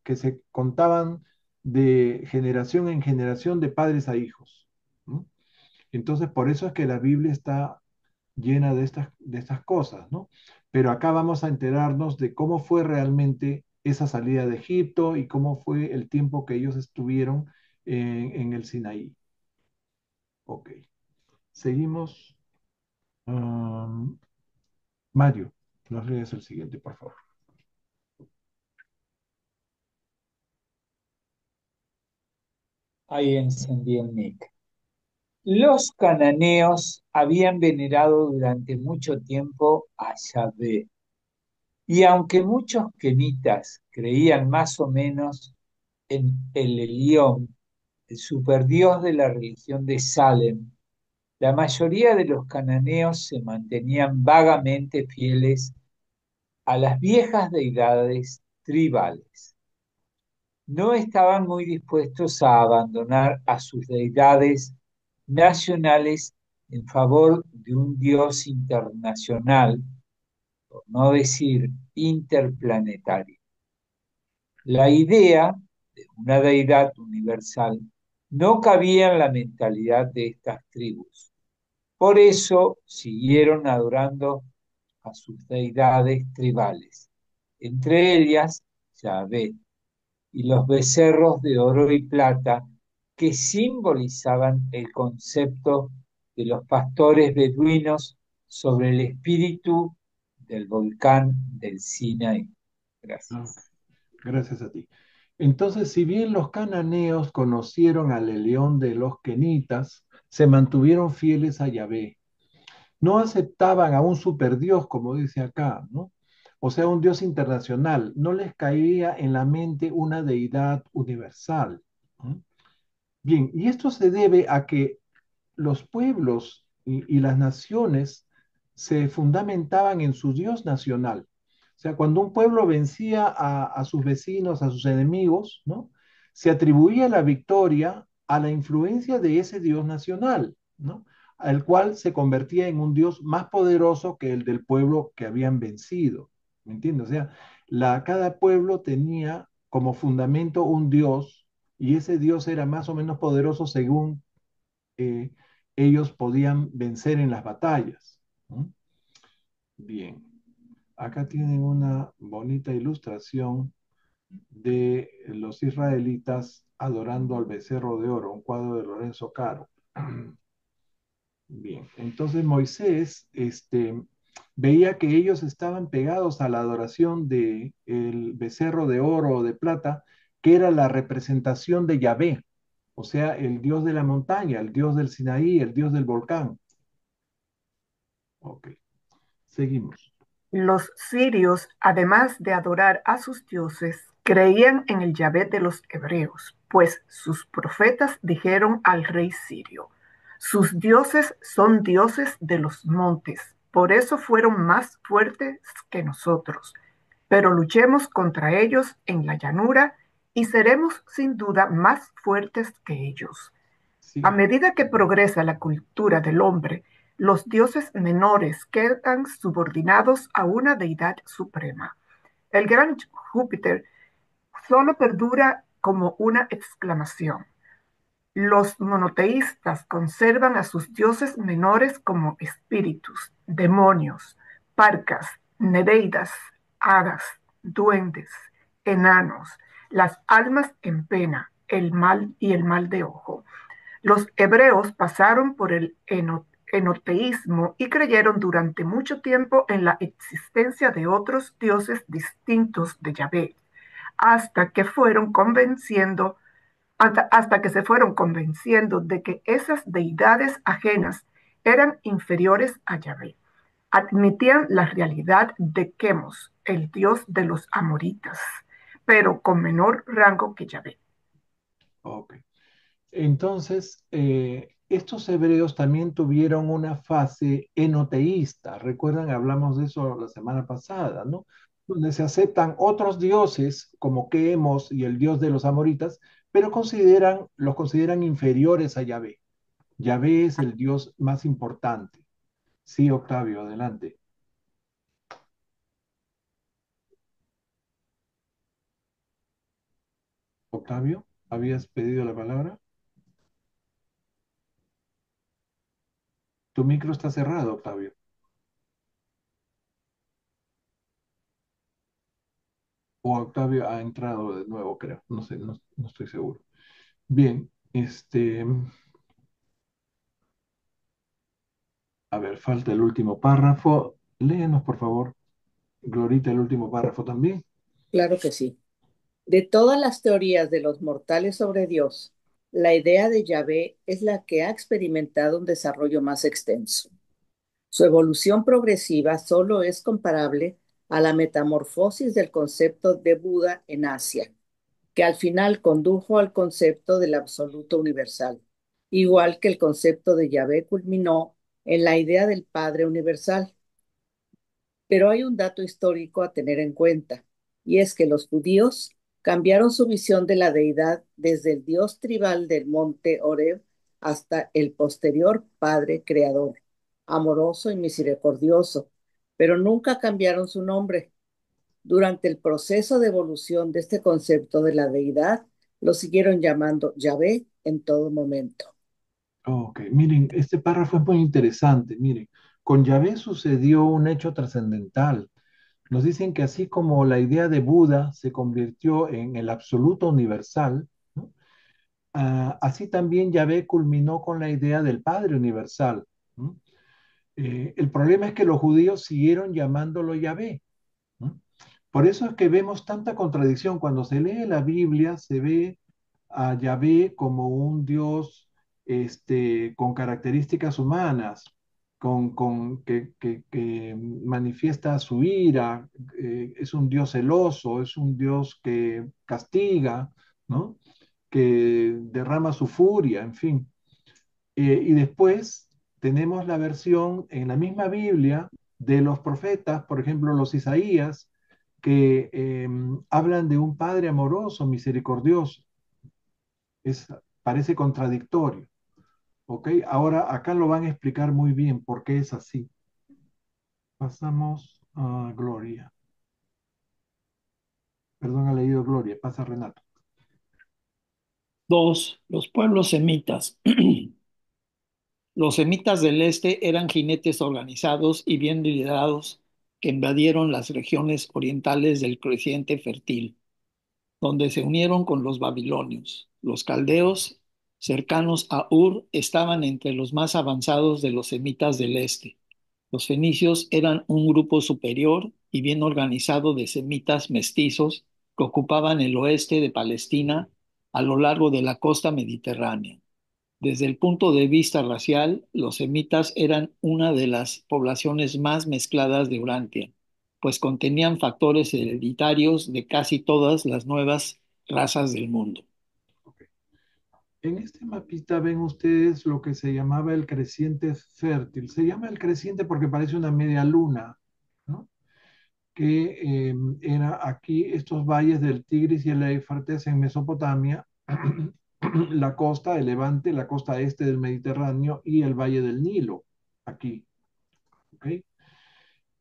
Speaker 1: que se contaban de generación en generación, de padres a hijos, ¿no? Entonces, por eso es que la Biblia está llena de estas cosas, ¿no? Pero acá vamos a enterarnos de cómo fue realmente esa salida de Egipto y cómo fue el tiempo que ellos estuvieron en el Sinaí. Ok, seguimos. Mario, nos lees el siguiente, por favor.
Speaker 3: Ahí encendí el mic. Los cananeos habían venerado durante mucho tiempo a Yahvé, y aunque muchos kenitas creían más o menos en el Elión, el superdios de la religión de Salem, la mayoría de los cananeos se mantenían vagamente fieles a las viejas deidades tribales. No estaban muy dispuestos a abandonar a sus deidades nacionales en favor de un dios internacional, por no decir interplanetario. La idea de una deidad universal no cabía en la mentalidad de estas tribus. Por eso siguieron adorando a sus deidades tribales, entre ellas Yahvé, y los becerros de oro y plata que simbolizaban el concepto de los pastores beduinos sobre el espíritu del volcán del Sinaí.
Speaker 1: Ah,
Speaker 3: Gracias.
Speaker 1: gracias a ti. Entonces, si bien los cananeos conocieron al Elión de los kenitas, se mantuvieron fieles a Yahvé. No aceptaban a un superdios, como dice acá, ¿no? O sea, un dios internacional. No les caía en la mente una deidad universal, ¿no? Bien, y esto se debe a que los pueblos y las naciones se fundamentaban en su Dios nacional. O sea, cuando un pueblo vencía a sus vecinos, a sus enemigos, ¿no? se atribuía la victoria a la influencia de ese Dios nacional, ¿no? Al cual se convertía en un Dios más poderoso que el del pueblo que habían vencido. ¿Me entiendes? O sea, cada pueblo tenía como fundamento un Dios y ese Dios era más o menos poderoso según eh, ellos podían vencer en las batallas, ¿no? Bien, acá tienen una bonita ilustración de los israelitas adorando al becerro de oro, un cuadro de Lorenzo Caro. Bien, entonces Moisés veía que ellos estaban pegados a la adoración del becerro de oro o de plata, que era la representación de Yahvé, o sea, el dios de la montaña, el dios del Sinaí, el dios del volcán. Ok, seguimos.
Speaker 7: Los sirios, además de adorar a sus dioses, creían en el Yahvé de los hebreos, pues sus profetas dijeron al rey sirio: sus dioses son dioses de los montes, por eso fueron más fuertes que nosotros. Pero luchemos contra ellos en la llanura y seremos sin duda más fuertes que ellos. A
Speaker 1: Sí,
Speaker 7: medida que progresa la cultura del hombre, los dioses menores quedan subordinados a una deidad suprema. El gran Júpiter solo perdura como una exclamación. Los monoteístas conservan a sus dioses menores como espíritus, demonios, parcas, nereidas, hadas, duendes, enanos, las almas en pena, el mal y el mal de ojo. Los hebreos pasaron por el enoteísmo y creyeron durante mucho tiempo en la existencia de otros dioses distintos de Yahvé, hasta que fueron convenciendo, hasta que se fueron convenciendo de que esas deidades ajenas eran inferiores a Yahvé. Admitían la realidad de Quemos, el dios de los amoritas, pero con menor rango que Yahvé.
Speaker 1: ok. Entonces, estos hebreos también tuvieron una fase enoteísta. Recuerdan, hablamos de eso la semana pasada, ¿no? Donde se aceptan otros dioses como Quemos y el dios de los amoritas, pero los consideran inferiores a Yahvé. Yahvé es el dios más importante. Sí, Octavio, adelante. Octavio, ¿habías pedido la palabra? Tu micro está cerrado, Octavio. O Octavio ha entrado de nuevo, creo. No sé, no estoy seguro. Bien, a ver, falta el último párrafo. Léenos, por favor, Glorita, el último párrafo también.
Speaker 2: Claro que sí. De todas las teorías de los mortales sobre Dios, la idea de Yahvé es la que ha experimentado un desarrollo más extenso. Su evolución progresiva solo es comparable a la metamorfosis del concepto de Buda en Asia, que al final condujo al concepto del absoluto universal, igual que el concepto de Yahvé culminó en la idea del Padre universal. Pero hay un dato histórico a tener en cuenta, y es que los judíos cambiaron su visión de la deidad desde el dios tribal del monte Oreb hasta el posterior Padre Creador, amoroso y misericordioso, pero nunca cambiaron su nombre. Durante el proceso de evolución de este concepto de la deidad, lo siguieron llamando Yahvé en todo momento.
Speaker 1: Ok, miren, este párrafo es muy interesante. Miren, con Yahvé sucedió un hecho trascendental. Nos dicen que así como la idea de Buda se convirtió en el absoluto universal, ¿no? Así también Yahvé culminó con la idea del Padre universal, ¿no? El problema es que los judíos siguieron llamándolo Yahvé, ¿no? Por eso es que vemos tanta contradicción. Cuando se lee la Biblia, se ve a Yahvé como un Dios con características humanas, que manifiesta su ira, es un Dios celoso, es un Dios que castiga, ¿no? Que derrama su furia, en fin. Y después tenemos la versión en la misma Biblia de los profetas, por ejemplo, los Isaías, que hablan de un Padre amoroso, misericordioso. Es, parece contradictorio. ¿Ok? Ahora acá lo van a explicar muy bien por qué es así. Pasamos a Gloria. Perdón, ha leído Gloria. Pasa Renato.
Speaker 8: 2. Los pueblos semitas. Los semitas del este eran jinetes organizados y bien liderados que invadieron las regiones orientales del creciente fértil, donde se unieron con los babilonios. Los caldeos, cercanos a Ur, estaban entre los más avanzados de los semitas del este. Los fenicios eran un grupo superior y bien organizado de semitas mestizos que ocupaban el oeste de Palestina a lo largo de la costa mediterránea. Desde el punto de vista racial, los semitas eran una de las poblaciones más mezcladas de Urantia, pues contenían factores hereditarios de casi todas las nuevas razas del mundo.
Speaker 1: En este mapita ven ustedes lo que se llamaba el creciente fértil. Se llama el creciente porque parece una media luna, ¿no? Que era aquí estos valles del Tigris y el Éufrates en Mesopotamia, la costa, el Levante, la costa este del Mediterráneo y el valle del Nilo, aquí. ¿Ok?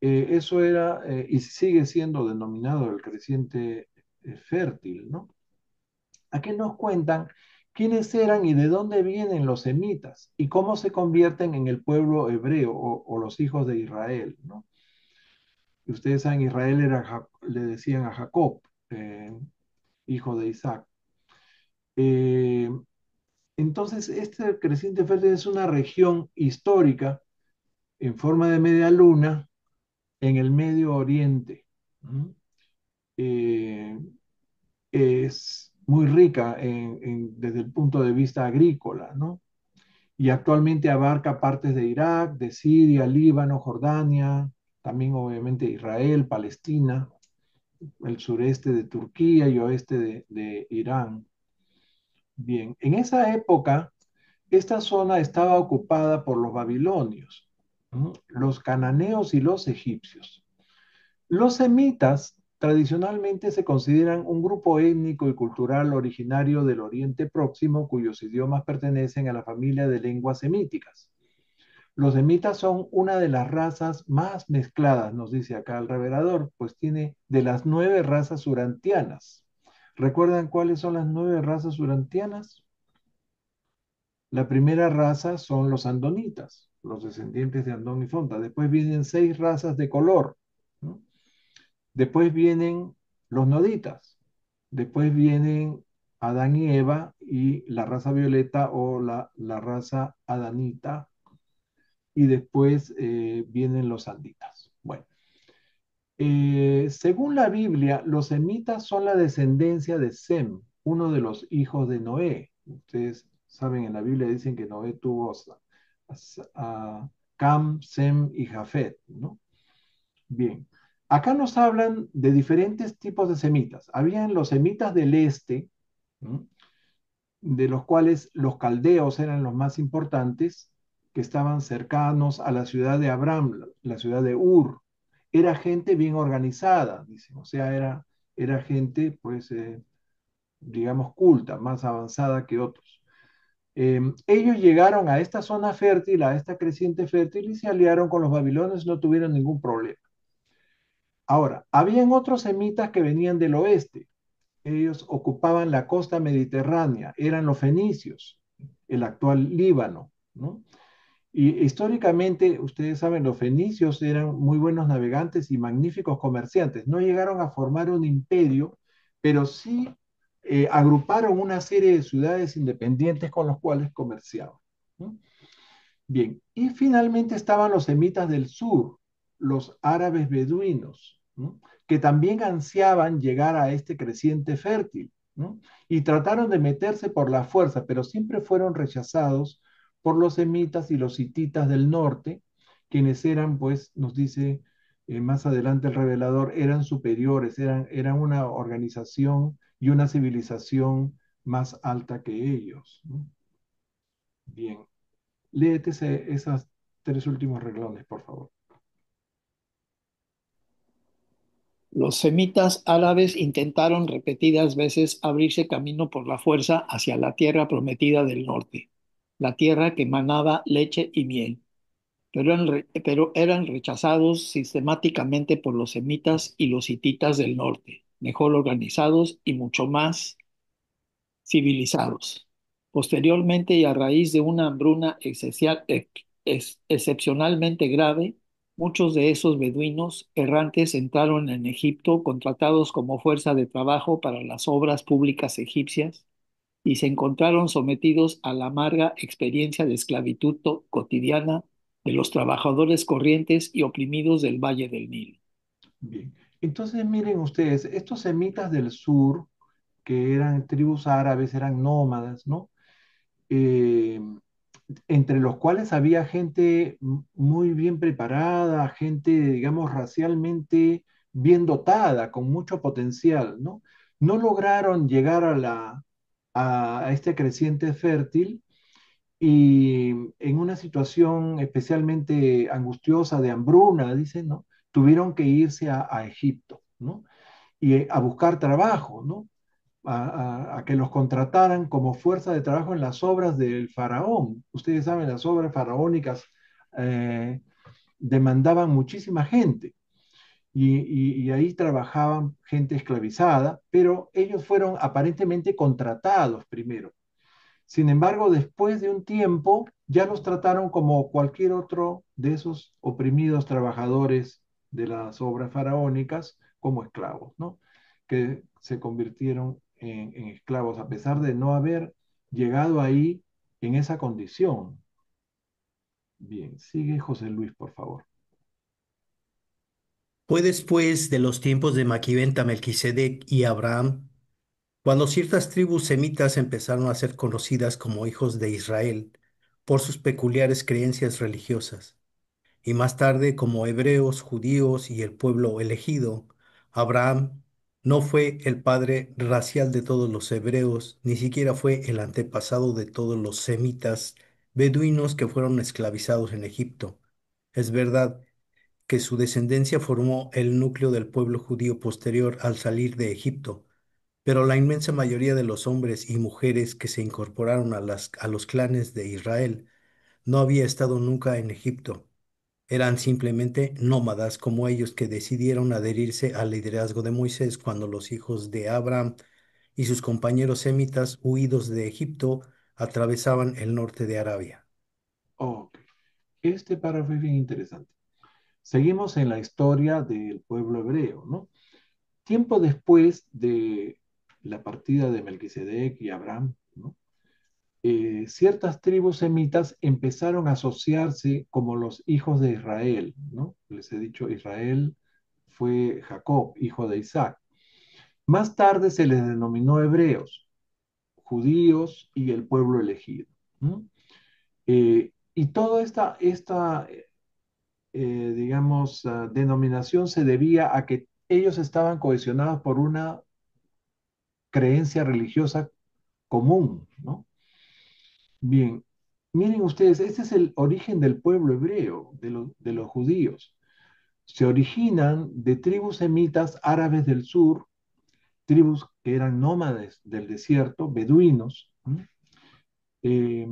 Speaker 1: Eso era y sigue siendo denominado el creciente fértil, ¿no? Aquí nos cuentan quiénes eran y de dónde vienen los semitas y cómo se convierten en el pueblo hebreo o los hijos de Israel, ¿no? Y ustedes saben, Israel era, le decían a Jacob, hijo de Isaac. Eh, entonces, este creciente fértil es una región histórica en forma de media luna en el Medio Oriente. ¿Mm? Eh, es muy rica desde el punto de vista agrícola, ¿no? Y actualmente abarca partes de Irak, de Siria, Líbano, Jordania, también obviamente Israel, Palestina, el sureste de Turquía y oeste de Irán. Bien, en esa época, esta zona estaba ocupada por los babilonios, ¿no? Los cananeos y los egipcios. Los semitas tradicionalmente se consideran un grupo étnico y cultural originario del Oriente Próximo cuyos idiomas pertenecen a la familia de lenguas semíticas. Los semitas son una de las razas más mezcladas, nos dice acá el revelador, pues tiene de las 9 razas urantianas. ¿Recuerdan cuáles son las 9 razas urantianas? La primera raza son los andonitas, los descendientes de Andón y Fonta. Después vienen 6 razas de color, ¿no? Después vienen los noditas. Después vienen Adán y Eva y la raza violeta o la raza adanita. Y después vienen los anditas. Bueno, según la Biblia, los semitas son la descendencia de Sem, uno de los hijos de Noé. Ustedes saben, en la Biblia dicen que Noé tuvo a Cam, Sem y Jafet, ¿no? Bien, acá nos hablan de diferentes tipos de semitas. Habían los semitas del este, ¿no? De los cuales los caldeos eran los más importantes, que estaban cercanos a la ciudad de Abraham, la ciudad de Ur. Era gente bien organizada, dicen, o sea, era gente, pues, digamos, culta, más avanzada que otros. Ellos llegaron a esta zona fértil, a esta creciente fértil, y se aliaron con los babilonios y no tuvieron ningún problema. Ahora, habían otros semitas que venían del oeste. Ellos ocupaban la costa mediterránea, eran los fenicios, el actual Líbano, ¿no? Y históricamente, ustedes saben, los fenicios eran muy buenos navegantes y magníficos comerciantes. No llegaron a formar un imperio, pero sí agruparon una serie de ciudades independientes con los cuales comerciaban, ¿no? Bien, y finalmente estaban los semitas del sur, los árabes beduinos, ¿no? Que también ansiaban llegar a este creciente fértil, ¿no? Y trataron de meterse por la fuerza, pero siempre fueron rechazados por los semitas y los hititas del norte, quienes eran, pues, nos dice más adelante el revelador, eran superiores, eran una organización y una civilización más alta que ellos, ¿no? Bien. Léete esas 3 últimos renglones, por favor.
Speaker 8: Los semitas árabes intentaron repetidas veces abrirse camino por la fuerza hacia la tierra prometida del norte, la tierra que manaba leche y miel, pero eran rechazados sistemáticamente por los semitas y los hititas del norte, mejor organizados y mucho más civilizados. Posteriormente, y a raíz de una hambruna excepcionalmente grave, muchos de esos beduinos errantes entraron en Egipto contratados como fuerza de trabajo para las obras públicas egipcias y se encontraron sometidos a la amarga experiencia de esclavitud cotidiana de los trabajadores corrientes y oprimidos del Valle del Nilo.
Speaker 1: Bien. Entonces, miren ustedes, estos semitas del sur, que eran tribus árabes, eran nómadas, ¿no? Eh, entre los cuales había gente muy bien preparada, gente, digamos, racialmente bien dotada, con mucho potencial, ¿no? No lograron llegar a este creciente fértil y en una situación especialmente angustiosa de hambruna, dicen, ¿no? Tuvieron que irse a Egipto, ¿no? Y a buscar trabajo, ¿no? A que los contrataran como fuerza de trabajo en las obras del faraón. Ustedes saben, las obras faraónicas eh, demandaban muchísima gente y ahí trabajaban gente esclavizada, pero ellos fueron aparentemente contratados primero. Sin embargo, después de un tiempo, ya los trataron como cualquier otro de esos oprimidos trabajadores de las obras faraónicas, como esclavos, ¿no? Que se convirtieron en esclavos a pesar de no haber llegado ahí en esa condición. Bien, sigue José Luis, por favor.
Speaker 10: Fue después de los tiempos de Maquiventa, Melquisedec y Abraham, cuando ciertas tribus semitas empezaron a ser conocidas como hijos de Israel por sus peculiares creencias religiosas, y más tarde como hebreos, judíos y el pueblo elegido. Abraham no fue el padre racial de todos los hebreos, ni siquiera fue el antepasado de todos los semitas beduinos que fueron esclavizados en Egipto. Es verdad que su descendencia formó el núcleo del pueblo judío posterior al salir de Egipto, pero la inmensa mayoría de los hombres y mujeres que se incorporaron a los clanes de Israel no había estado nunca en Egipto. Eran simplemente nómadas como ellos que decidieron adherirse al liderazgo de Moisés cuando los hijos de Abraham y sus compañeros semitas huidos de Egipto atravesaban el norte de Arabia.
Speaker 1: Ok, este párrafo es bien interesante. Seguimos en la historia del pueblo hebreo, ¿no? Tiempo después de la partida de Melquisedec y Abraham, ¿no? Ciertas tribus semitas empezaron a asociarse como los hijos de Israel, ¿no? Les he dicho, Israel fue Jacob, hijo de Isaac. Más tarde se les denominó hebreos, judíos y el pueblo elegido, ¿no? Y toda digamos, denominación se debía a que ellos estaban cohesionados por una creencia religiosa común, ¿no? Bien, miren ustedes, este es el origen del pueblo hebreo, de los judíos. Se originan de tribus semitas árabes del sur, tribus que eran nómades del desierto, beduinos. ¿M? Eh,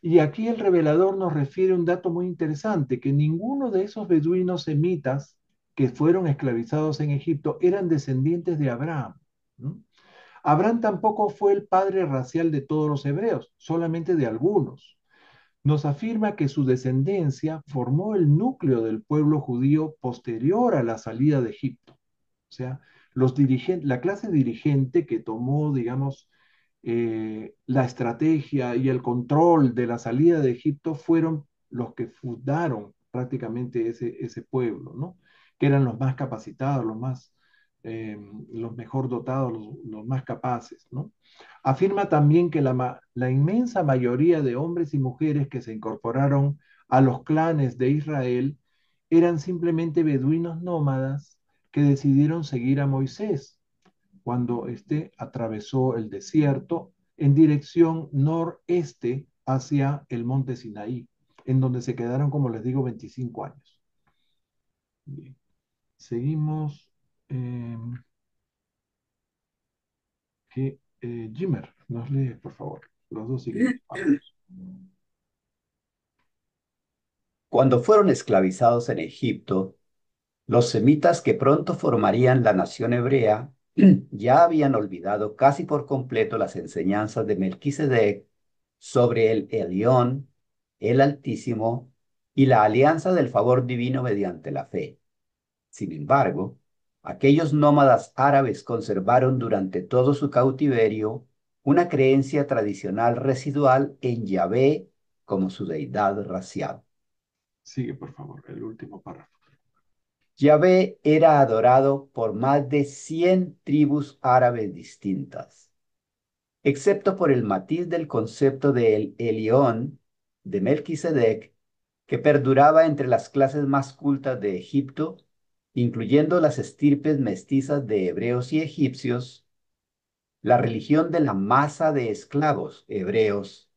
Speaker 1: y aquí el revelador nos refiere un dato muy interesante, que ninguno de esos beduinos semitas que fueron esclavizados en Egipto eran descendientes de Abraham. ¿M? Abraham tampoco fue el padre racial de todos los hebreos, solamente de algunos. Nos afirma que su descendencia formó el núcleo del pueblo judío posterior a la salida de Egipto. O sea, la clase dirigente que tomó, digamos, la estrategia y el control de la salida de Egipto fueron los que fundaron prácticamente ese pueblo, ¿no? Que eran los más capacitados, los mejor dotados, los más capaces, ¿no? Afirma también que la inmensa mayoría de hombres y mujeres que se incorporaron a los clanes de Israel eran simplemente beduinos nómadas que decidieron seguir a Moisés cuando éste atravesó el desierto en dirección noreste hacia el monte Sinaí, en donde se quedaron, como les digo, 25 años. Bien. Seguimos em, que Jimmer nos lee, por favor, los dos siguientes párrafos.
Speaker 9: Cuando fueron esclavizados en Egipto, los semitas que pronto formarían la nación hebrea ya habían olvidado casi por completo las enseñanzas de Melquisedec sobre el Elión, el Altísimo y la alianza del favor divino mediante la fe. Sin embargo, aquellos nómadas árabes conservaron durante todo su cautiverio una creencia tradicional residual en Yahvé como su deidad racial.
Speaker 1: Sigue, por favor, el último párrafo.
Speaker 9: Yahvé era adorado por más de 100 tribus árabes distintas, excepto por el matiz del concepto de El Elión de Melquisedec, que perduraba entre las clases más cultas de Egipto, incluyendo las estirpes mestizas de hebreos y egipcios. La religión de la masa de esclavos hebreos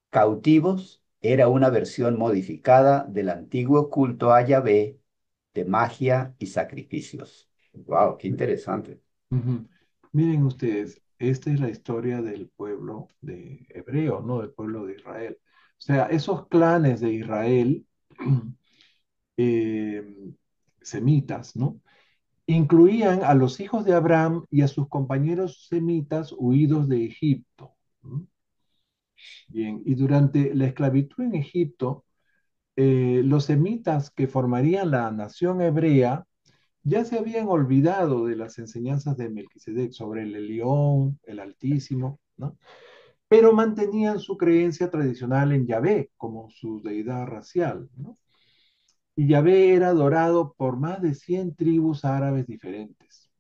Speaker 9: cautivos era una versión modificada del antiguo culto a Yahvé de magia y sacrificios. Wow, qué interesante.
Speaker 1: Ujú. Miren ustedes, esta es la historia del pueblo de hebreo, ¿no? Del pueblo de Israel. O sea, esos clanes de Israel, eh, semitas, ¿no? Incluían a los hijos de Abraham y a sus compañeros semitas huidos de Egipto. ¿No? Bien, y durante la esclavitud en Egipto, los semitas que formarían la nación hebrea ya se habían olvidado de las enseñanzas de Melquisedec sobre el Elión, el Altísimo, ¿no? Pero mantenían su creencia tradicional en Yahvé como su deidad racial, ¿no? Y Yahvé era adorado por más de 100 tribus árabes diferentes.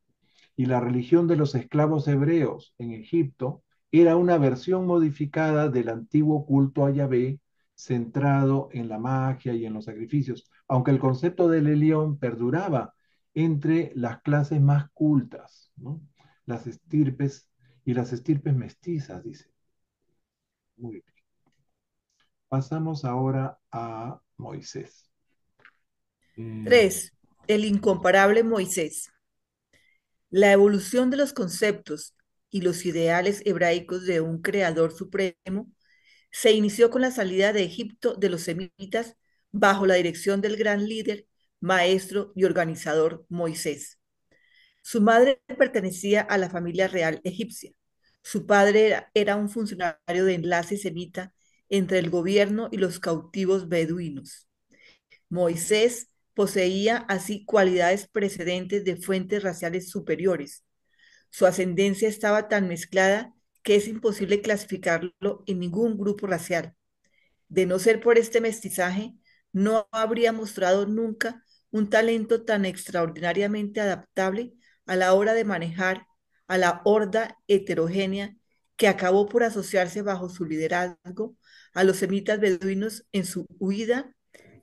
Speaker 1: Y la religión de los esclavos hebreos en Egipto era una versión modificada del antiguo culto a Yahvé centrado en la magia y en los sacrificios, aunque el concepto del Elión perduraba entre las clases más cultas, ¿no? Las estirpes y las estirpes mestizas, dice. Muy bien. Pasamos ahora a Moisés.
Speaker 4: 3. El incomparable Moisés. La evolución de los conceptos y los ideales hebraicos de un creador supremo se inició con la salida de Egipto de los semitas bajo la dirección del gran líder, maestro y organizador Moisés. Su madre pertenecía a la familia real egipcia. Su padre era un funcionario de enlace semita entre el gobierno y los cautivos beduinos. Moisés poseía así cualidades precedentes de fuentes raciales superiores. Su ascendencia estaba tan mezclada que es imposible clasificarlo en ningún grupo racial. De no ser por este mestizaje, no habría mostrado nunca un talento tan extraordinariamente adaptable a la hora de manejar a la horda heterogénea que acabó por asociarse bajo su liderazgo a los semitas beduinos en su huida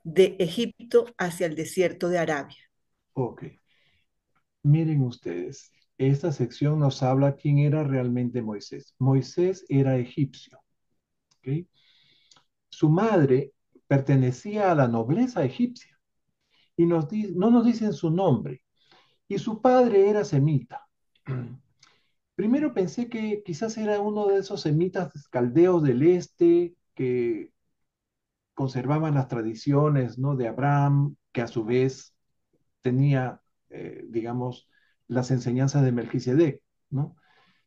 Speaker 4: de Egipto hacia el desierto de Arabia.
Speaker 1: Ok. Miren ustedes, esta sección nos habla quién era realmente Moisés. Moisés era egipcio, ¿ok? Su madre pertenecía a la nobleza egipcia y no nos dicen su nombre. Y su padre era semita. Primero pensé que quizás era uno de esos semitas caldeos del este que conservaban las tradiciones, ¿no? De Abraham, que a su vez tenía, digamos, las enseñanzas de Melquisedec, ¿no?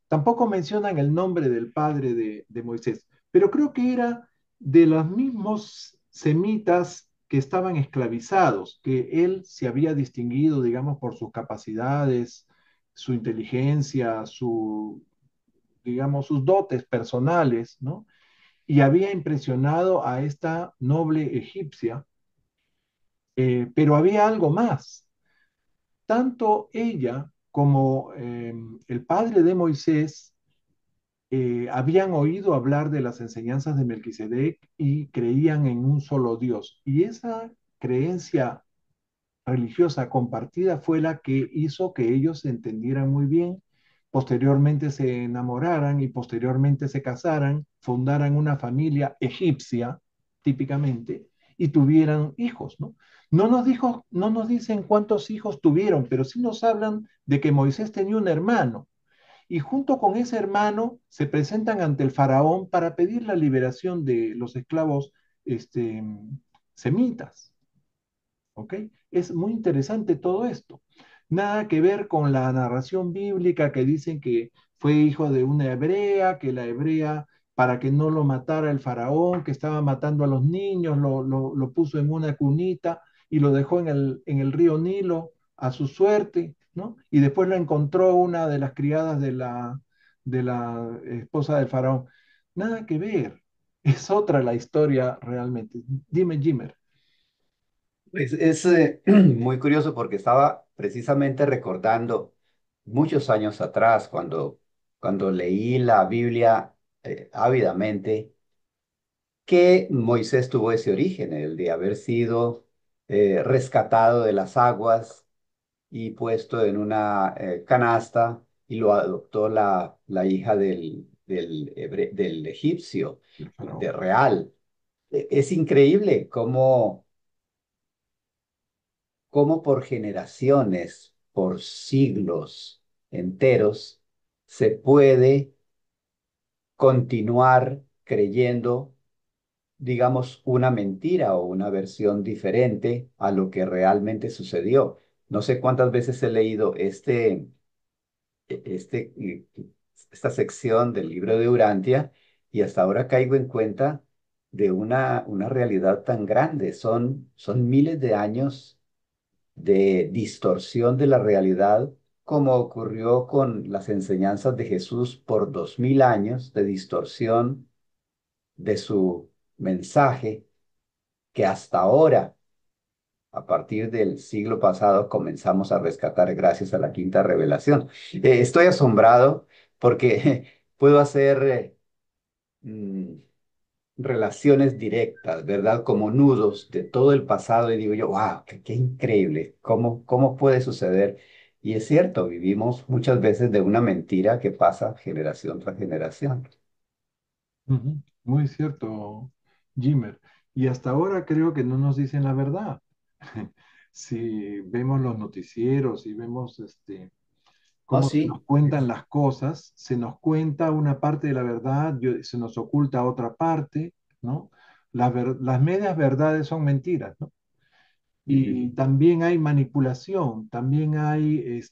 Speaker 1: Tampoco mencionan el nombre del padre de Moisés, pero creo que era de los mismos semitas que estaban esclavizados, que él se había distinguido, digamos, por sus capacidades, su inteligencia, digamos, sus dotes personales, ¿no? Y había impresionado a esta noble egipcia, pero había algo más. Tanto ella como el padre de Moisés habían oído hablar de las enseñanzas de Melquisedec y creían en un solo Dios. Y esa creencia religiosa compartida fue la que hizo que ellos se entendieran muy bien, posteriormente se enamoraran y posteriormente se casaran, fundaran una familia egipcia, típicamente, y tuvieran hijos, ¿no? No nos dicen cuántos hijos tuvieron, pero sí nos hablan de que Moisés tenía un hermano y junto con ese hermano se presentan ante el faraón para pedir la liberación de los esclavos este, semitas. ¿Ok? Es muy interesante todo esto. Nada que ver con la narración bíblica que dicen que fue hijo de una hebrea, que la hebrea, para que no lo matara el faraón, que estaba matando a los niños, lo puso en una cunita y lo dejó en el río Nilo a su suerte, ¿no? Y después lo encontró una de las criadas de la esposa del faraón. Nada que ver. Es otra la historia realmente. Dime, Jimmer.
Speaker 9: Muy curioso porque estaba precisamente recordando muchos años atrás, cuando leí la Biblia ávidamente, que Moisés tuvo ese origen, el de haber sido rescatado de las aguas y puesto en una canasta y lo adoptó la hija del egipcio,
Speaker 1: El
Speaker 9: de
Speaker 1: faraón.
Speaker 9: real. Es increíble cómo por generaciones, por siglos enteros, se puede continuar creyendo, digamos, una mentira o una versión diferente a lo que realmente sucedió. No sé cuántas veces he leído este, esta sección del libro de Urantia y hasta ahora caigo en cuenta de una realidad tan grande. Son miles de años de distorsión de la realidad, como ocurrió con las enseñanzas de Jesús por 2000 años de distorsión de su mensaje, que hasta ahora, a partir del siglo pasado, comenzamos a rescatar gracias a la quinta revelación. Estoy asombrado porque puedo hacer mm, relaciones directas, ¿verdad? Como nudos de todo el pasado y digo yo, wow, qué increíble, cómo puede suceder. Y es cierto, vivimos muchas veces de una mentira que pasa generación tras generación.
Speaker 1: Ujú. Muy cierto, Jimmer. Y hasta ahora creo que no nos dicen la verdad. Si vemos los noticieros y vemos
Speaker 9: Oh,
Speaker 1: cómo se nos
Speaker 9: sí,
Speaker 1: cuentan las cosas, se nos cuenta una parte de la verdad, se nos oculta otra parte, ¿no? Las medias verdades son mentiras, ¿no?
Speaker 9: ujú,
Speaker 1: Y también hay manipulación, también hay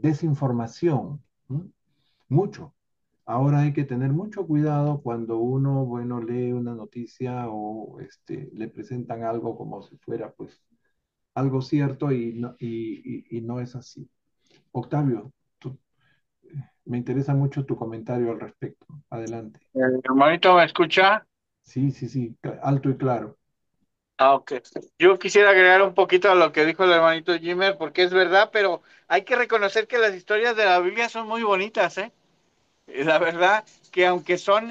Speaker 1: desinformación, ¿no? Mucho. Ahora hay que tener mucho cuidado cuando uno, bueno, lee una noticia o le presentan algo como si fuera, pues, algo cierto y no es así. Octavio, me interesa mucho tu comentario al respecto. Adelante.
Speaker 5: Hermanito, ¿me escucha?
Speaker 1: Sí, sí, sí, alto y claro.
Speaker 5: Ah, ok. Yo quisiera agregar un poquito a lo que dijo el hermanito Jimmer, porque es verdad, pero hay que reconocer que las historias de la Biblia son muy bonitas, ¿eh? La verdad que aunque son,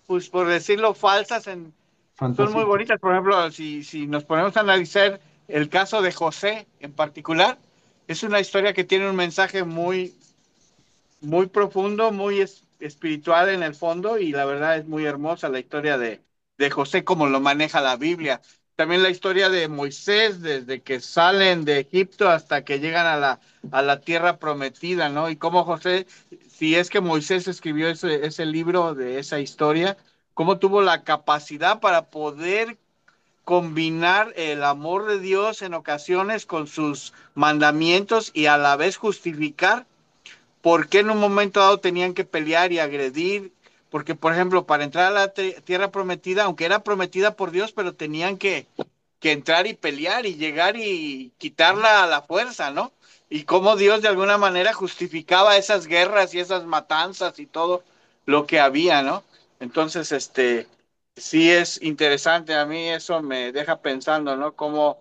Speaker 5: pues por decirlo, falsas, son muy
Speaker 1: Fantásticos.
Speaker 5: bonitas. Por ejemplo, si nos ponemos a analizar el caso de José en particular, es una historia que tiene un mensaje muy profundo, espiritual en el fondo y la verdad es muy hermosa la historia de José como lo maneja la Biblia. También la historia de Moisés, desde que salen de Egipto hasta que llegan a la tierra prometida, ¿no? Y cómo José, si es que Moisés escribió ese libro de esa historia, cómo tuvo la capacidad para poder combinar el amor de Dios en ocasiones con sus mandamientos y a la vez justificar por qué en un momento dado tenían que pelear y agredir, porque por ejemplo, para entrar a la tierra prometida, aunque era prometida por Dios, pero tenían que entrar y pelear y llegar y quitarla a la fuerza, ¿no? Y cómo Dios de alguna manera justificaba esas guerras y esas matanzas y todo lo que había, ¿no? Entonces, sí es interesante, a mí eso me deja pensando, ¿no? Cómo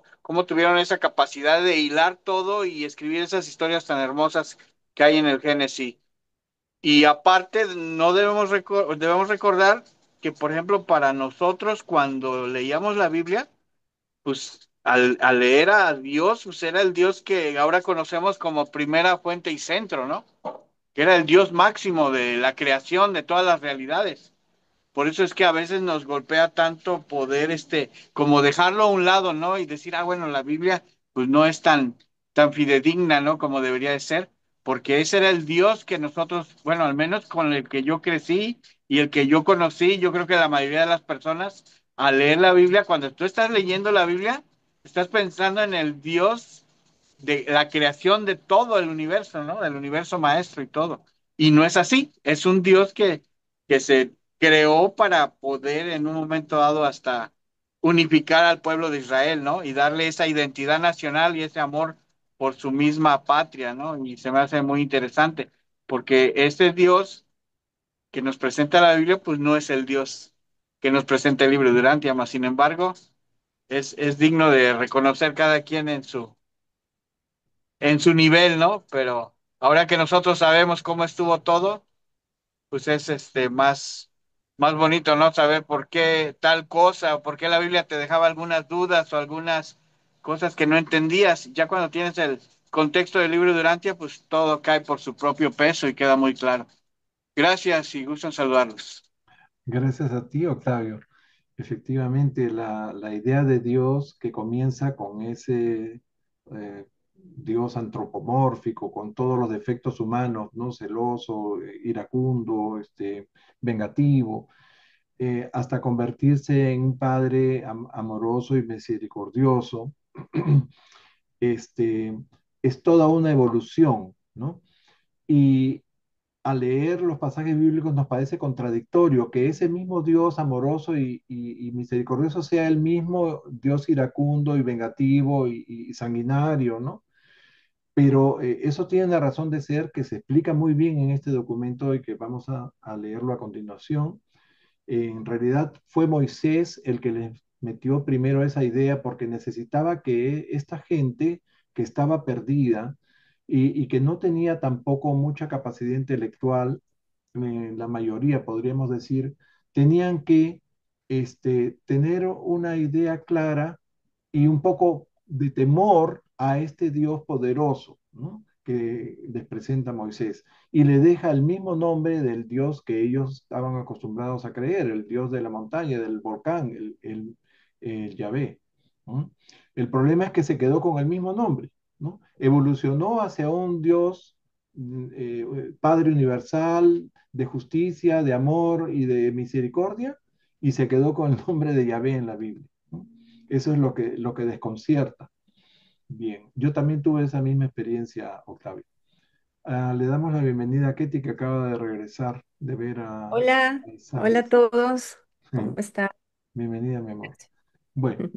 Speaker 5: tuvieron esa capacidad de hilar todo y escribir esas historias tan hermosas que hay en el Génesis. Y aparte, no debemos recordar que, por ejemplo, para nosotros, cuando leíamos la Biblia, pues al leer a Dios, pues era el Dios que ahora conocemos como primera fuente y centro, ¿no? Que era el Dios máximo de la creación de todas las realidades. Por eso es que a veces nos golpea tanto poder, como dejarlo a un lado, ¿no? Y decir, ah, bueno, la Biblia, pues no es tan fidedigna, ¿no? Como debería de ser, porque ese era el Dios que nosotros, bueno, al menos con el que yo crecí y el que yo conocí, yo creo que la mayoría de las personas, al leer la Biblia, cuando tú estás leyendo la Biblia, estás pensando en el Dios de la creación de todo el universo, ¿no? Del universo maestro y todo. Y no es así, es un Dios que se creó para poder en un momento dado hasta unificar al pueblo de Israel, ¿no? Y darle esa identidad nacional y ese amor por su misma patria, ¿no? Y se me hace muy interesante, porque este Dios que nos presenta la Biblia, pues no es el Dios que nos presenta el libro de Urantia, más sin embargo, es digno de reconocer cada quien en su nivel, ¿no? Pero ahora que nosotros sabemos cómo estuvo todo, pues es más bonito, ¿no? Saber por qué tal cosa, o por qué la Biblia te dejaba algunas dudas o algunas cosas que no entendías. Ya cuando tienes el contexto del libro de Urantia, pues todo cae por su propio peso y queda muy claro. Gracias y gusto en saludarlos.
Speaker 1: Gracias a ti, Octavio. Efectivamente, la idea de Dios que comienza con ese Dios antropomórfico, con todos los defectos humanos, ¿no? Celoso, iracundo, vengativo, hasta convertirse en un padre amoroso y misericordioso, este, es toda una evolución, ¿no? Y al leer los pasajes bíblicos nos parece contradictorio que ese mismo Dios amoroso y misericordioso sea el mismo Dios iracundo y vengativo y sanguinario, ¿no? Pero eso tiene una razón de ser que se explica muy bien en este documento y que vamos a leerlo a continuación. En realidad fue Moisés el que les metió primero esa idea porque necesitaba que esta gente que estaba perdida y que no tenía tampoco mucha capacidad intelectual, la mayoría podríamos decir, tenían que tener una idea clara y un poco de temor a este Dios poderoso, ¿no? Que les presenta Moisés y le deja el mismo nombre del Dios que ellos estaban acostumbrados a creer, el Dios de la montaña, del volcán, el Yahvé, ¿no? El problema es que se quedó con el mismo nombre, ¿no? Evolucionó hacia un Dios Padre universal, de justicia, de amor y de misericordia, y se quedó con el nombre de Yahvé en la Biblia, ¿no? Eso es lo que desconcierta. Bien, yo también tuve esa misma experiencia, Octavio. Le damos la bienvenida a Ketty, que acaba de regresar de ver a
Speaker 11: Hola, hola a
Speaker 1: Isaac.
Speaker 11: todos. ¿Cómo están?
Speaker 1: Bienvenida, mi amor. Bueno,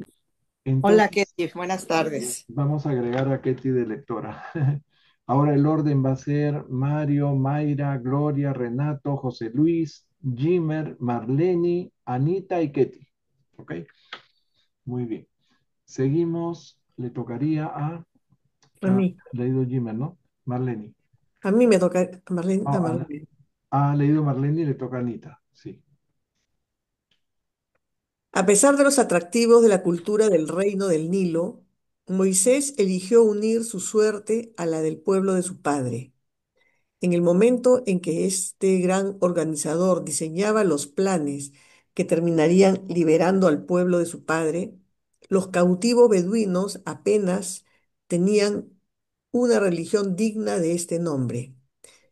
Speaker 2: Hola,
Speaker 1: entonces
Speaker 2: Ketty, buenas tardes.
Speaker 1: vamos a agregar a Ketty de lectora. Ahora el orden va a ser Mario, Mayra, Gloria, Renato, José Luis, Jimmer, Marlene, Anita y Ketty. ¿Ok? Muy bien. Seguimos. Le tocaría
Speaker 6: A mí.
Speaker 1: leído Jimmer, ¿no? Marlene.
Speaker 6: A mí me toca, Marlene, a
Speaker 1: Ah,
Speaker 6: Marlene.
Speaker 1: ha leído Marlene y le toca a Anita. Sí.
Speaker 6: A pesar de los atractivos de la cultura del reino del Nilo, Moisés eligió unir su suerte a la del pueblo de su padre. En el momento en que este gran organizador diseñaba los planes que terminarían liberando al pueblo de su padre, los cautivos beduinos apenas tenían una religión digna de este nombre,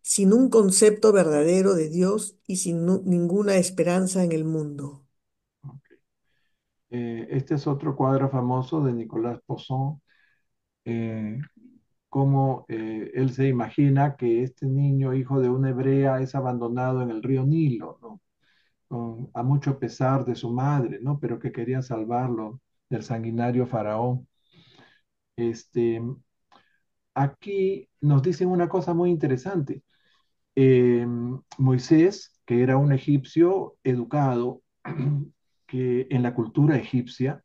Speaker 6: sin un concepto verdadero de Dios y sin ninguna esperanza en el mundo.
Speaker 1: Este es otro cuadro famoso de Nicolas Poussin, cómo él se imagina que este niño, hijo de una hebrea, es abandonado en el río Nilo, ¿no? A mucho pesar de su madre, ¿no? Pero que quería salvarlo del sanguinario faraón. Este, aquí nos dicen una cosa muy interesante. Moisés, que era un egipcio educado, que en la cultura egipcia,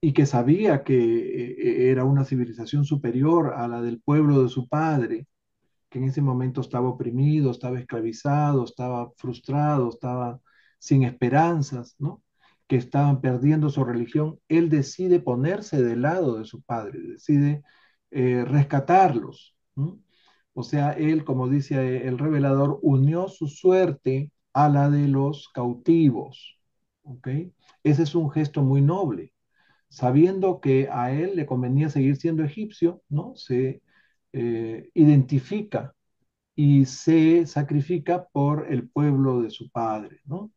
Speaker 1: y que sabía que era una civilización superior a la del pueblo de su padre, que en ese momento estaba oprimido, estaba esclavizado, estaba frustrado, estaba sin esperanzas, ¿no? Que estaban perdiendo su religión, él decide ponerse del lado de su padre, decide rescatarlos, ¿no? O sea, él, como dice el revelador, unió su suerte a la de los cautivos. ¿Ok? Ese es un gesto muy noble, sabiendo que a él le convenía seguir siendo egipcio, ¿no? Se identifica y se sacrifica por el pueblo de su padre, ¿no?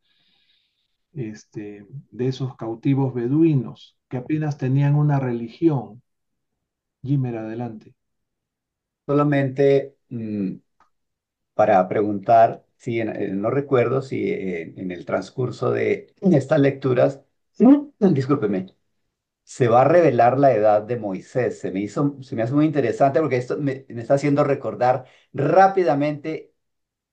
Speaker 1: De esos cautivos beduinos que apenas tenían una religión. Jimmer, adelante.
Speaker 9: Solamente para preguntar, si no recuerdo si en el transcurso de estas lecturas, discúlpeme, se va a revelar la edad de Moisés. Se me hace muy interesante porque esto me está haciendo recordar rápidamente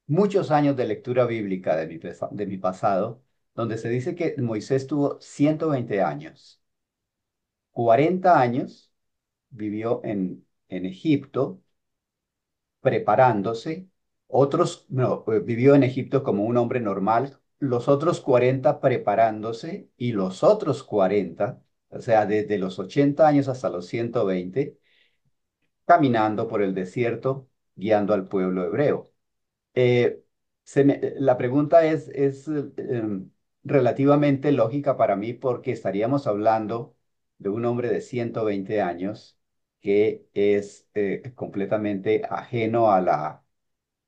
Speaker 9: muchos años de lectura bíblica de mi pasado, donde se dice que Moisés tuvo 120 años, 40 años vivió en Egipto preparándose, otros, no, vivió en Egipto como un hombre normal, los otros 40 preparándose y los otros 40, o sea, desde los 80 años hasta los 120, caminando por el desierto, guiando al pueblo hebreo. Eh, la pregunta es relativamente lógica para mí porque estaríamos hablando de un hombre de 120 años que es completamente ajeno a la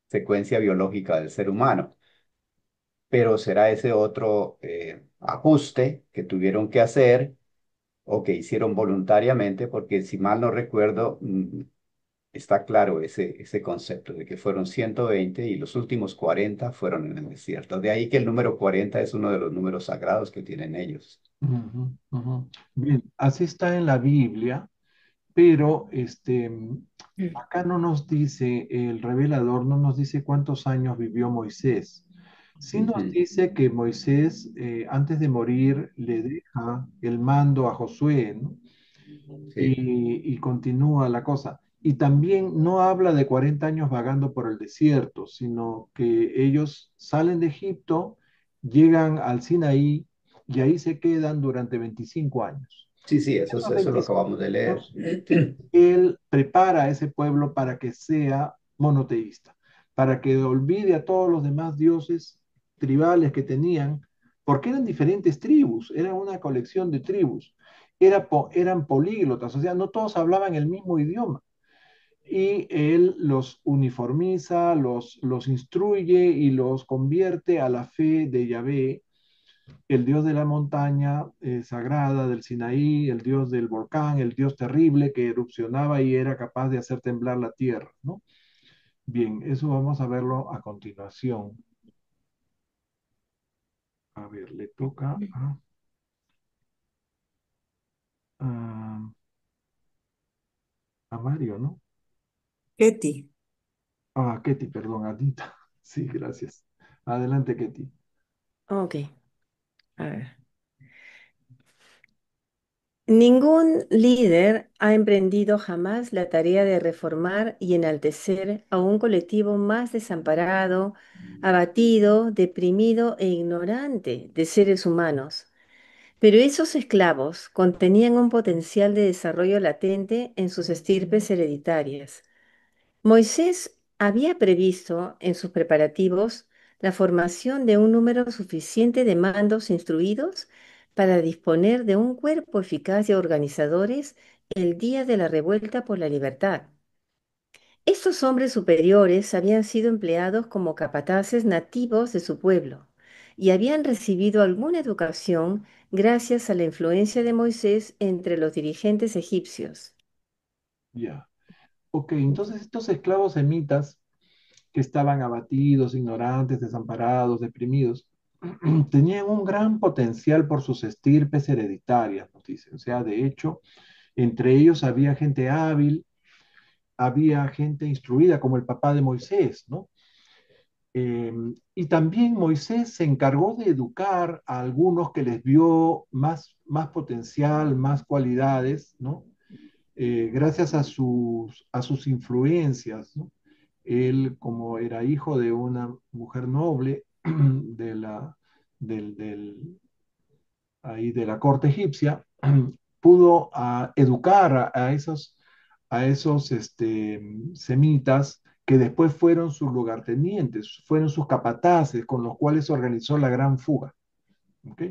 Speaker 9: secuencia biológica del ser humano. Pero será ese otro ajuste que tuvieron que hacer o que hicieron voluntariamente, porque si mal no recuerdo, está claro ese concepto de que fueron 120 y los últimos 40 fueron en el desierto. De ahí que el número 40 es uno de los números sagrados que tienen ellos.
Speaker 1: Ujú, ujú. Bien, así está en la Biblia, pero acá no nos dice, el revelador no nos dice cuántos años vivió Moisés. Sí nos
Speaker 9: Ujú.
Speaker 1: dice que Moisés, antes de morir, le deja el mando a Josué, ¿no?
Speaker 9: Sí,
Speaker 1: Y continúa la cosa. Y también no habla de 40 años vagando por el desierto, sino que ellos salen de Egipto, llegan al Sinaí y ahí se quedan durante 25 años.
Speaker 9: sí, sí,
Speaker 1: Esos
Speaker 9: eso lo
Speaker 1: 25
Speaker 9: acabamos de leer.
Speaker 1: años, él prepara a ese pueblo para que sea monoteísta, para que olvide a todos los demás dioses tribales que tenían, porque eran diferentes tribus, era una colección de tribus, eran políglotas, o sea, no todos hablaban el mismo idioma. Y él los uniformiza, los instruye y los convierte a la fe de Yahvé, el dios de la montaña sagrada del Sinaí, el dios del volcán, el dios terrible que erupcionaba y era capaz de hacer temblar la tierra, ¿no? Bien, eso vamos a verlo a continuación. A ver, le toca a, a Mario, ¿no?
Speaker 6: Ketty.
Speaker 1: Ah, Ketty, perdón, Anita. Sí, gracias. Adelante, Ketty.
Speaker 11: Ok, a ver. Ningún líder ha emprendido jamás la tarea de reformar y enaltecer a un colectivo más desamparado, abatido, deprimido e ignorante de seres humanos. Pero esos esclavos contenían un potencial de desarrollo latente en sus estirpes hereditarias. Moisés había previsto en sus preparativos la formación de un número suficiente de mandos instruidos para disponer de un cuerpo eficaz de organizadores el día de la revuelta por la libertad. Estos hombres superiores habían sido empleados como capataces nativos de su pueblo y habían recibido alguna educación gracias a la influencia de Moisés entre los dirigentes egipcios.
Speaker 1: Ya. Ok, entonces estos esclavos semitas que estaban abatidos, ignorantes, desamparados, deprimidos, tenían un gran potencial por sus estirpes hereditarias, nos dicen. O sea, de hecho, entre ellos había gente hábil, había gente instruida, como el papá de Moisés, ¿no? Y también Moisés se encargó de educar a algunos que les vio más potencial, más cualidades, ¿no? Gracias a sus influencias, ¿no? Él, como era hijo de una mujer noble de del, ahí de la corte egipcia, pudo educar a esos semitas que después fueron sus lugartenientes, fueron sus capataces con los cuales se organizó la gran fuga. ¿Ok?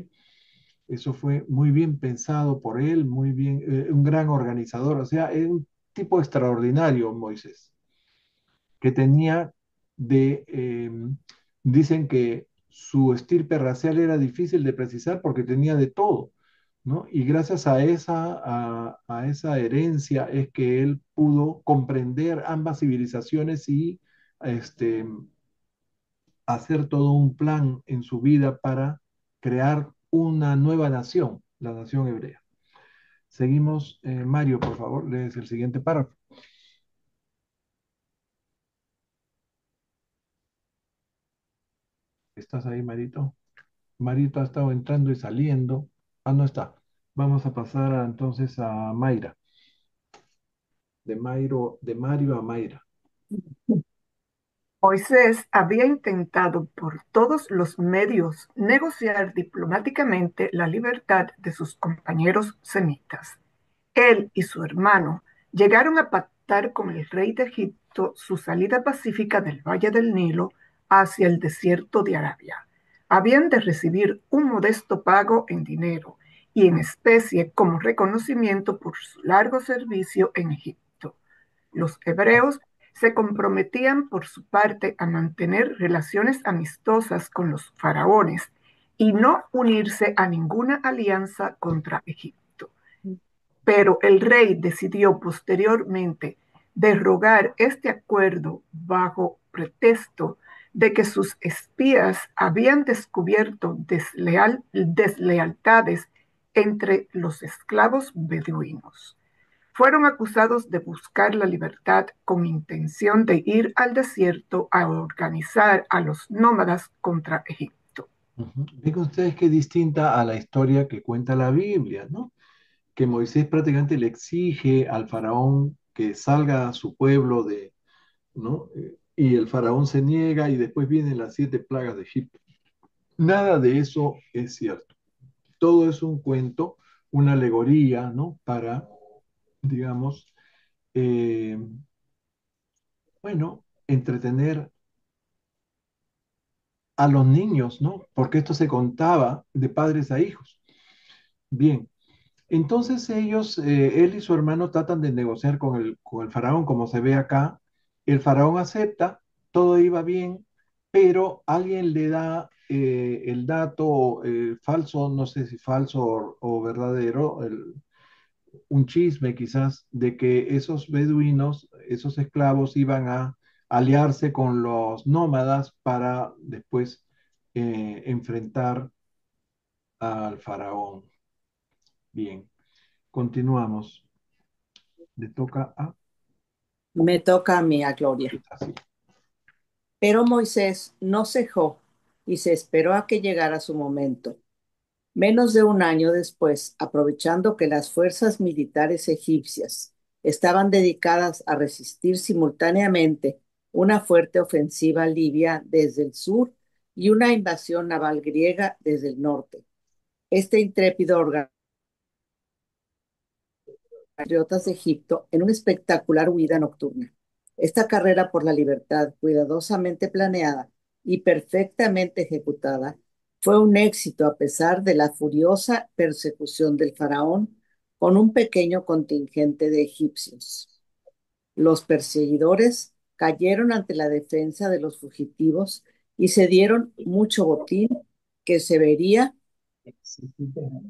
Speaker 1: Eso fue muy bien pensado por él, muy bien, un gran organizador, o sea, es un tipo extraordinario, Moisés, que tenía dicen que su estirpe racial era difícil de precisar porque tenía de todo, ¿no? Y gracias a esa herencia es que él pudo comprender ambas civilizaciones y este, hacer todo un plan en su vida para crear una nueva nación, la nación hebrea. Seguimos, Mario, por favor, lees el siguiente párrafo. ¿Estás ahí, Marito? Marito ha estado entrando y saliendo. Ah, no está. Vamos a pasar entonces a Mayra. De Mario a Mayra.
Speaker 7: Moisés había intentado por todos los medios negociar diplomáticamente la libertad de sus compañeros semitas. Él y su hermano llegaron a pactar con el rey de Egipto su salida pacífica del Valle del Nilo hacia el desierto de Arabia. Habían de recibir un modesto pago en dinero y en especie como reconocimiento por su largo servicio en Egipto. Los hebreos se comprometían por su parte a mantener relaciones amistosas con los faraones y no unirse a ninguna alianza contra Egipto. Pero el rey decidió posteriormente derrogar este acuerdo bajo pretexto de que sus espías habían descubierto deslealtades entre los esclavos beduinos. Fueron acusados de buscar la libertad con intención de ir al desierto a organizar a los nómadas contra Egipto.
Speaker 1: Ven ustedes qué distinta a la historia que cuenta la Biblia, ¿no? Que Moisés prácticamente le exige al faraón que salga a su pueblo de, ¿no? Y el faraón se niega y después vienen las 7 plagas de Egipto. Nada de eso es cierto. Todo es un cuento, una alegoría, ¿no? Para, digamos, eh, bueno, entretener a los niños, ¿no? Porque esto se contaba de padres a hijos. Bien, entonces ellos, él y su hermano tratan de negociar con el faraón, como se ve acá. El faraón acepta, todo iba bien, pero alguien le da el dato falso, no sé si falso o verdadero, un chisme quizás de que esos beduinos, esos esclavos iban a aliarse con los nómadas para después enfrentar al faraón. Bien, continuamos. Le toca a...
Speaker 2: Me toca a mí, a Gloria.
Speaker 1: Así.
Speaker 2: Pero Moisés no cejó y se esperó a que llegara su momento. Menos de un año después, aprovechando que las fuerzas militares egipcias estaban dedicadas a resistir simultáneamente una fuerte ofensiva libia desde el sur y una invasión naval griega desde el norte, este intrépido patriotas de Egipto en una espectacular huida nocturna. Esta carrera por la libertad, cuidadosamente planeada y perfectamente ejecutada, fue un éxito a pesar de la furiosa persecución del faraón con un pequeño contingente de egipcios. Los perseguidores cayeron ante la defensa de los fugitivos y se dieron mucho botín que se vería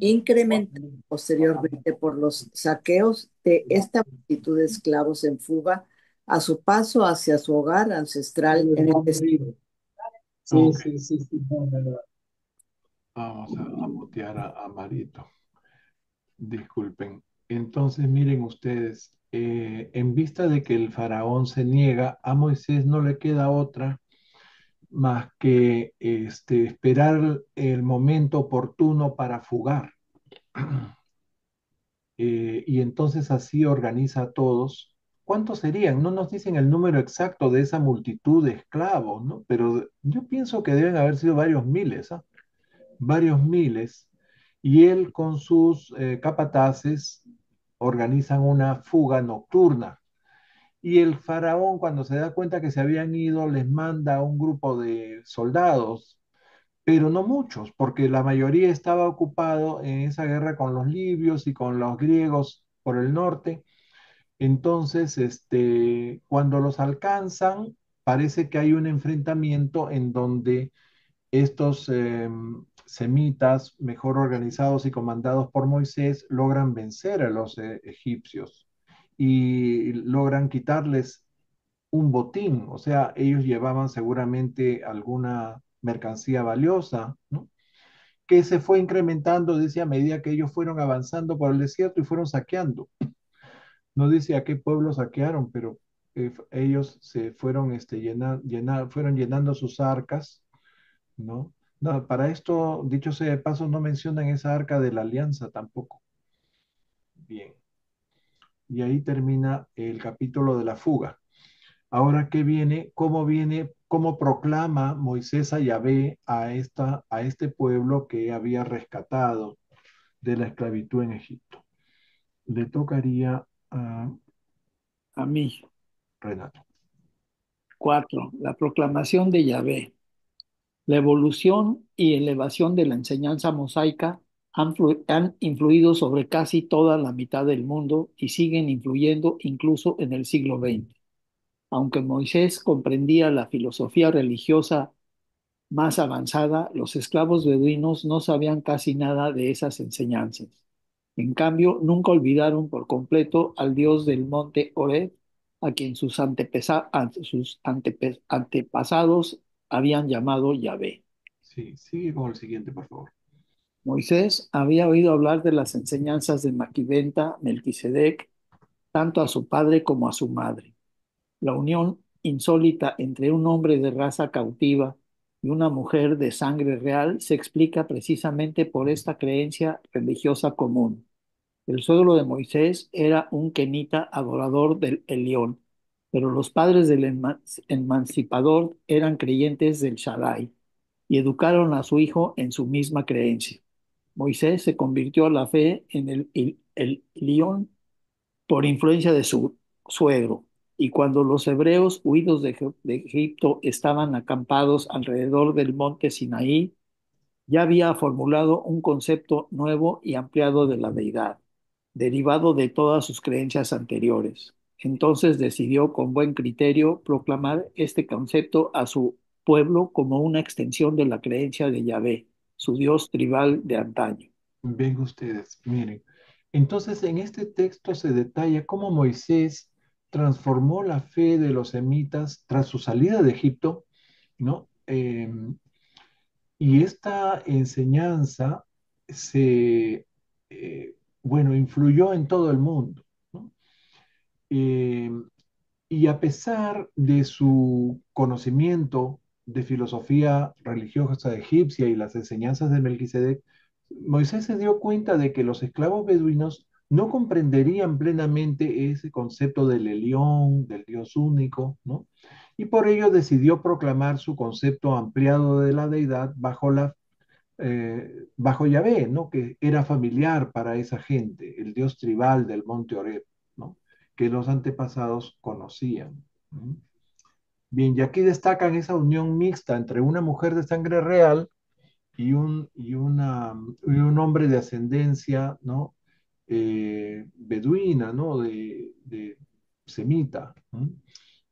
Speaker 2: incrementado posteriormente por los saqueos de esta multitud de esclavos en fuga a su paso hacia su hogar ancestral en el desierto.
Speaker 3: Sí,
Speaker 1: Ok,
Speaker 3: sí, sí, sí, no, no, no.
Speaker 1: vamos a mutear a Marito. Disculpen. Entonces, miren ustedes, en vista de que el faraón se niega, a Moisés no le queda otra más que esperar el momento oportuno para fugar. Y entonces así organiza a todos. ¿Cuántos serían? No nos dicen el número exacto de esa multitud de esclavos, ¿no? Pero yo pienso que deben haber sido varios miles, ¿ah? Varios miles. Y él con sus capataces organizan una fuga nocturna. Y el faraón, cuando se da cuenta que se habían ido, les manda a un grupo de soldados, pero no muchos, porque la mayoría estaba ocupado en esa guerra con los libios y con los griegos por el norte. Entonces, cuando los alcanzan, parece que hay un enfrentamiento en donde estos semitas, mejor organizados y comandados por Moisés, logran vencer a los egipcios y logran quitarles un botín, o sea, ellos llevaban seguramente alguna mercancía valiosa, ¿no? Que se fue incrementando, dice, a medida que ellos fueron avanzando por el desierto y fueron saqueando. No dice a qué pueblo saquearon, pero ellos se fueron, fueron llenando sus arcas, ¿no? No, para esto, dicho sea de paso, no mencionan esa arca de la alianza tampoco. Bien, y ahí termina el capítulo de la fuga. Ahora, ¿qué viene, cómo proclama Moisés a Yahvé a este pueblo que había rescatado de la esclavitud en Egipto? Le tocaría a
Speaker 8: A mí.
Speaker 1: Renato.
Speaker 8: 4. La proclamación de Yahvé. La evolución y elevación de la enseñanza mosaica han influido sobre casi toda la mitad del mundo y siguen influyendo incluso en el siglo XX. Aunque Moisés comprendía la filosofía religiosa más avanzada, los esclavos beduinos no sabían casi nada de esas enseñanzas. En cambio, nunca olvidaron por completo al Dios del monte Horeb, a quien antepasados habían llamado Yahvé.
Speaker 1: Sí, sigue con el siguiente, por favor.
Speaker 8: Moisés había oído hablar de las enseñanzas de Maquiventa, Melquisedec, tanto a su padre como a su madre. La unión insólita entre un hombre de raza cautiva y una mujer de sangre real se explica precisamente por esta creencia religiosa común. El suegro de Moisés era un kenita adorador del Elión, pero los padres del emancipador eran creyentes del Shaddai y educaron a su hijo en su misma creencia. Moisés se convirtió a la fe en el Elión por influencia de su suegro. Y cuando los hebreos huidos de Egipto estaban acampados alrededor del monte Sinaí, ya había formulado un concepto nuevo y ampliado de la deidad, derivado de todas sus creencias anteriores. Entonces decidió con buen criterio proclamar este concepto a su pueblo como una extensión de la creencia de Yahvé, su dios tribal de antaño.
Speaker 1: Ven ustedes, miren. Entonces, en este texto se detalla cómo Moisés transformó la fe de los semitas tras su salida de Egipto, ¿no? Y esta enseñanza se, bueno, influyó en todo el mundo, ¿no? Eh, y a pesar de su conocimiento de filosofía religiosa egipcia y las enseñanzas de Melquisedec, Moisés se dio cuenta de que los esclavos beduinos no comprenderían plenamente ese concepto del Elión, del Dios único, ¿no? Y por ello decidió proclamar su concepto ampliado de la deidad bajo Yahvé, ¿no? Que era familiar para esa gente, el Dios tribal del monte Horeb, ¿no? Que los antepasados conocían. ¿No? Bien, y aquí destacan esa unión mixta entre una mujer de sangre real y un hombre de ascendencia, ¿no? Beduina, ¿no? De semita, ¿no?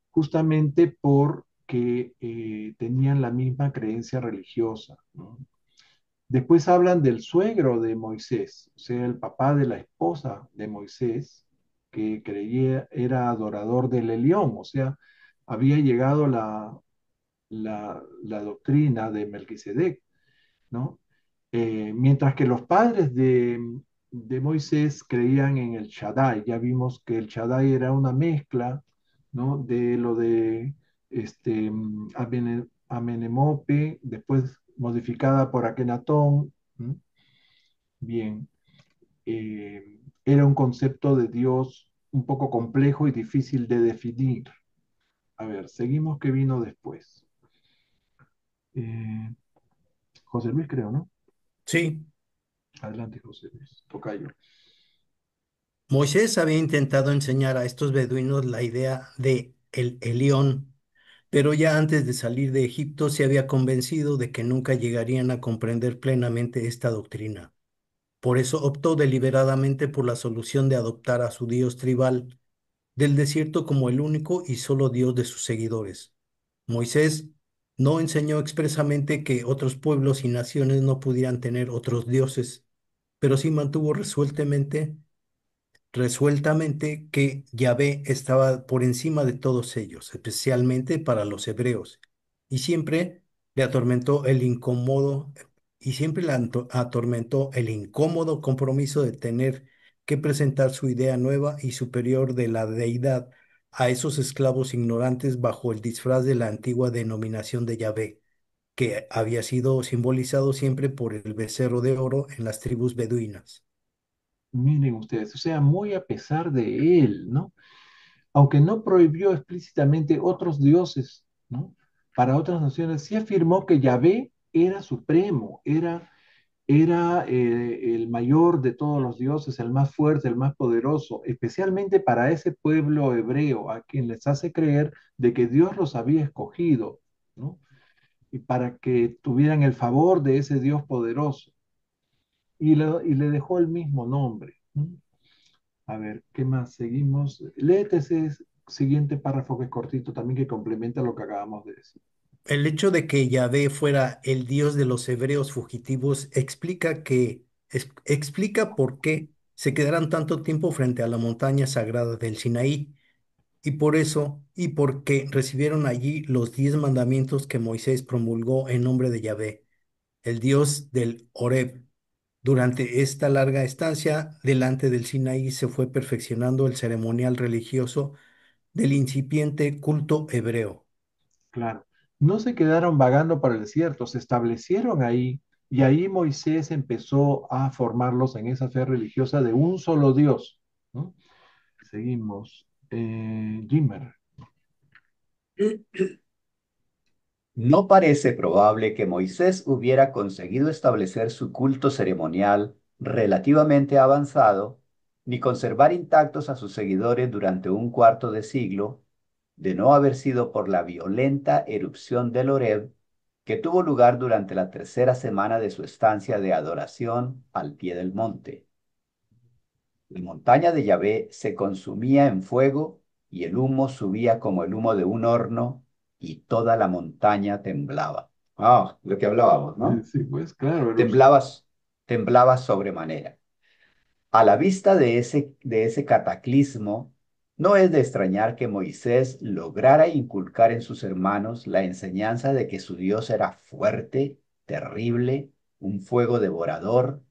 Speaker 1: Justamente porque tenían la misma creencia religiosa, ¿no? Después hablan del suegro de Moisés, o sea, el papá de la esposa de Moisés, que creía era adorador del Elión, o sea, había llegado la doctrina de Melquisedec, ¿no? Mientras que los padres de Moisés creían en el Shaddai. Ya vimos que el Shaddai era una mezcla, ¿no? De lo de Amenemope, después modificada por Akenatón. ¿Mm? Bien, era un concepto de Dios un poco complejo y difícil de definir. A ver, seguimos que vino después. Eh, José Luis, creo, ¿no?
Speaker 10: Sí,
Speaker 1: Adelante, José Luis. Tocayo.
Speaker 10: Moisés había intentado enseñar a estos beduinos la idea de el Elión, pero ya antes de salir de Egipto se había convencido de que nunca llegarían a comprender plenamente esta doctrina. Por eso optó deliberadamente por la solución de adoptar a su dios tribal del desierto como el único y solo Dios de sus seguidores. Moisés no enseñó expresamente que otros pueblos y naciones no pudieran tener otros dioses, pero sí mantuvo resueltamente que Yahvé estaba por encima de todos ellos, especialmente para los hebreos, y siempre le atormentó el incómodo, y siempre le atormentó el incómodo compromiso de tener que presentar su idea nueva y superior de la deidad a esos esclavos ignorantes bajo el disfraz de la antigua denominación de Yahvé, que había sido simbolizado siempre por el becerro de oro en las tribus beduinas.
Speaker 1: Miren ustedes, o sea, muy a pesar de él, ¿no? Aunque no prohibió explícitamente otros dioses, ¿no? Para otras naciones, sí afirmó que Yahvé era supremo, era el mayor de todos los dioses, el más fuerte, el más poderoso, especialmente para ese pueblo hebreo, a quien les hace creer de que Dios los había escogido, ¿no? Y para que tuvieran el favor de ese Dios poderoso. Y le dejó el mismo nombre, ¿no? A ver, ¿qué más? Seguimos. Léete ese siguiente párrafo que es cortito también que complementa lo que acabamos de decir.
Speaker 10: El hecho de que Yahvé fuera el Dios de los hebreos fugitivos explica por qué se quedaron tanto tiempo frente a la montaña sagrada del Sinaí, y por eso, y porque recibieron allí los 10 mandamientos que Moisés promulgó en nombre de Yahvé, el Dios del Horeb. Durante esta larga estancia delante del Sinaí se fue perfeccionando el ceremonial religioso del incipiente culto hebreo.
Speaker 1: Claro. No se quedaron vagando por el desierto, se establecieron ahí y ahí Moisés empezó a formarlos en esa fe religiosa de un solo Dios, ¿no? Seguimos. Jimmer.
Speaker 9: No parece probable que Moisés hubiera conseguido establecer su culto ceremonial relativamente avanzado, ni conservar intactos a sus seguidores durante un cuarto de siglo, de no haber sido por la violenta erupción del Horeb que tuvo lugar durante la tercera semana de su estancia de adoración al pie del monte. La montaña de Yahvé se consumía en fuego y el humo subía como el humo de un horno y toda la montaña temblaba. Ah, lo que hablábamos, ¿no?
Speaker 1: Sí, pues claro,
Speaker 9: Temblaba, temblaba sobremanera. A la vista de ese cataclismo, no es de extrañar que Moisés lograra inculcar en sus hermanos la enseñanza de que su Dios era fuerte, terrible, un fuego devorador,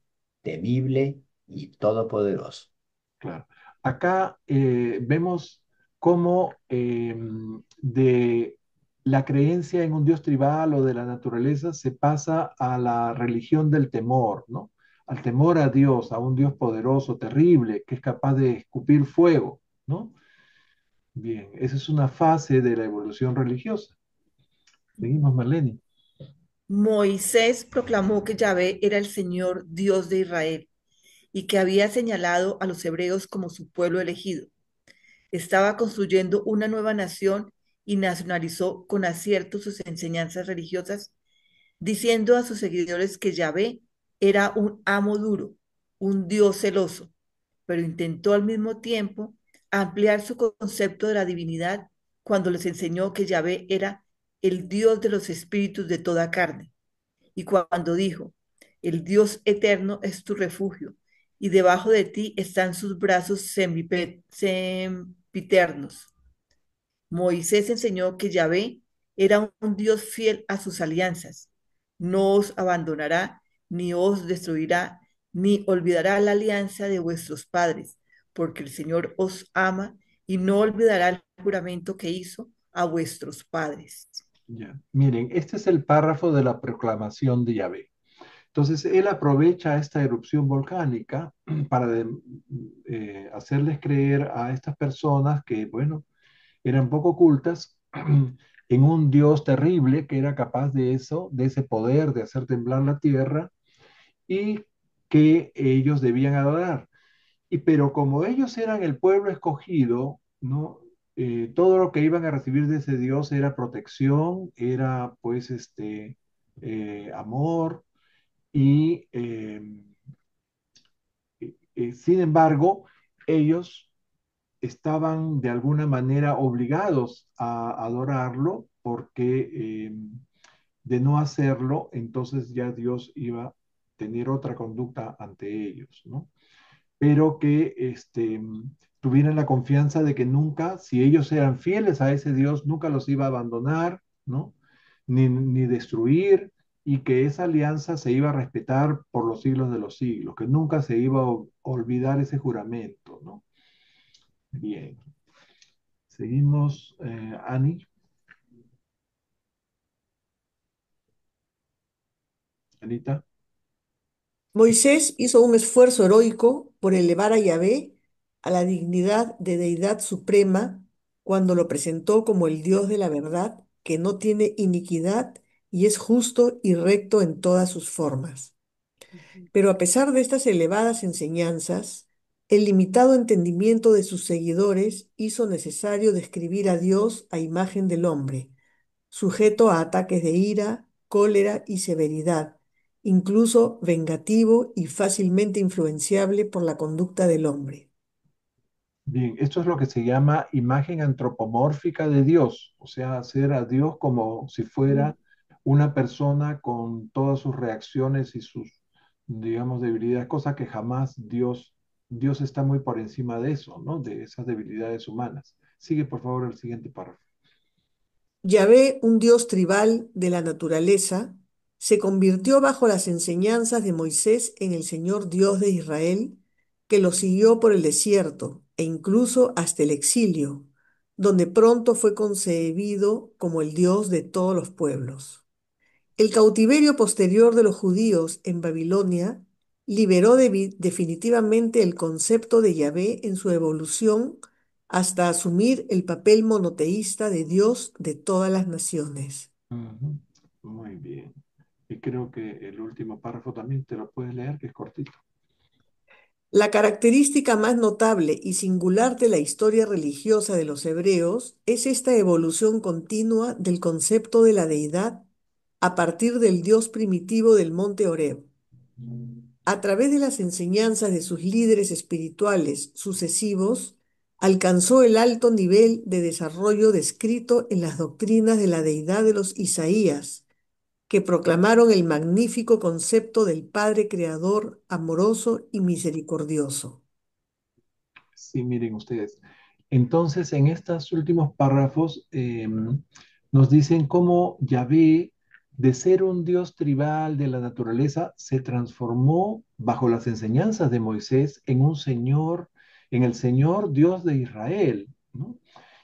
Speaker 9: temible y todopoderoso.
Speaker 1: claro. Acá vemos cómo de la creencia en un dios tribal o de la naturaleza se pasa a la religión del temor, ¿no? Al temor a Dios, a un Dios poderoso, terrible, que es capaz de escupir fuego, ¿no? Bien, esa es una fase de la evolución religiosa. Seguimos, Marlene.
Speaker 4: Moisés proclamó que Yahvé era el Señor Dios de Israel y que había señalado a los hebreos como su pueblo elegido. Estaba construyendo una nueva nación y nacionalizó con acierto sus enseñanzas religiosas, diciendo a sus seguidores que Yahvé era un amo duro, un Dios celoso, pero intentó al mismo tiempo ampliar su concepto de la divinidad cuando les enseñó que Yahvé era el Dios de los espíritus de toda carne. Y cuando dijo, el Dios eterno es tu refugio, y debajo de ti están sus brazos sempiternos. Moisés enseñó que Yahvé era un Dios fiel a sus alianzas. No os abandonará, ni os destruirá, ni olvidará la alianza de vuestros padres, porque el Señor os ama y no olvidará el juramento que hizo a vuestros padres.
Speaker 1: Ya. Miren, este es el párrafo de la proclamación de Yahvé. Entonces, él aprovecha esta erupción volcánica para hacerles creer a estas personas que, bueno, eran poco cultas en un Dios terrible que era capaz de eso, de ese poder de hacer temblar la tierra y que ellos debían adorar. pero como ellos eran el pueblo escogido, ¿no? Todo lo que iban a recibir de ese Dios era protección, era pues amor y sin embargo, ellos estaban de alguna manera obligados a adorarlo porque de no hacerlo, entonces ya Dios iba a tener otra conducta ante ellos, ¿no? Pero que tuvieran la confianza de que nunca, si ellos eran fieles a ese Dios, nunca los iba a abandonar, ¿no? Ni destruir, y que esa alianza se iba a respetar por los siglos de los siglos, que nunca se iba a olvidar ese juramento, ¿no? Bien, seguimos, Ani, Anita.
Speaker 6: Moisés hizo un esfuerzo heroico por elevar a Yahvé a la dignidad de deidad suprema cuando lo presentó como el Dios de la verdad, que no tiene iniquidad y es justo y recto en todas sus formas. Pero a pesar de estas elevadas enseñanzas, el limitado entendimiento de sus seguidores hizo necesario describir a Dios a imagen del hombre, sujeto a ataques de ira, cólera y severidad, incluso vengativo y fácilmente influenciable por la conducta del hombre.
Speaker 1: Bien, esto es lo que se llama imagen antropomórfica de Dios, o sea, hacer a Dios como si fuera una persona con todas sus reacciones y sus, digamos, debilidades, cosa que jamás Dios está muy por encima de eso, ¿no? De esas debilidades humanas. Sigue, por favor, el siguiente párrafo.
Speaker 6: Yahvé, un dios tribal de la naturaleza, se convirtió bajo las enseñanzas de Moisés en el Señor Dios de Israel, que lo siguió por el desierto e incluso hasta el exilio, donde pronto fue concebido como el Dios de todos los pueblos. El cautiverio posterior de los judíos en Babilonia liberó definitivamente el concepto de Yahvé en su evolución hasta asumir el papel monoteísta de Dios de todas las naciones.
Speaker 1: Ujú. Muy bien. Y creo que el último párrafo también te lo puedes leer, que es cortito.
Speaker 6: La característica más notable y singular de la historia religiosa de los hebreos es esta evolución continua del concepto de la deidad a partir del Dios primitivo del monte Horeb. A través de las enseñanzas de sus líderes espirituales sucesivos, alcanzó el alto nivel de desarrollo descrito en las doctrinas de la deidad de los Isaías, que proclamaron el magnífico concepto del Padre Creador, amoroso y misericordioso.
Speaker 1: Sí, miren ustedes. Entonces, en estos últimos párrafos nos dicen cómo Yahvé, de ser un dios tribal de la naturaleza, se transformó bajo las enseñanzas de Moisés en un señor, en el Señor Dios de Israel, ¿no?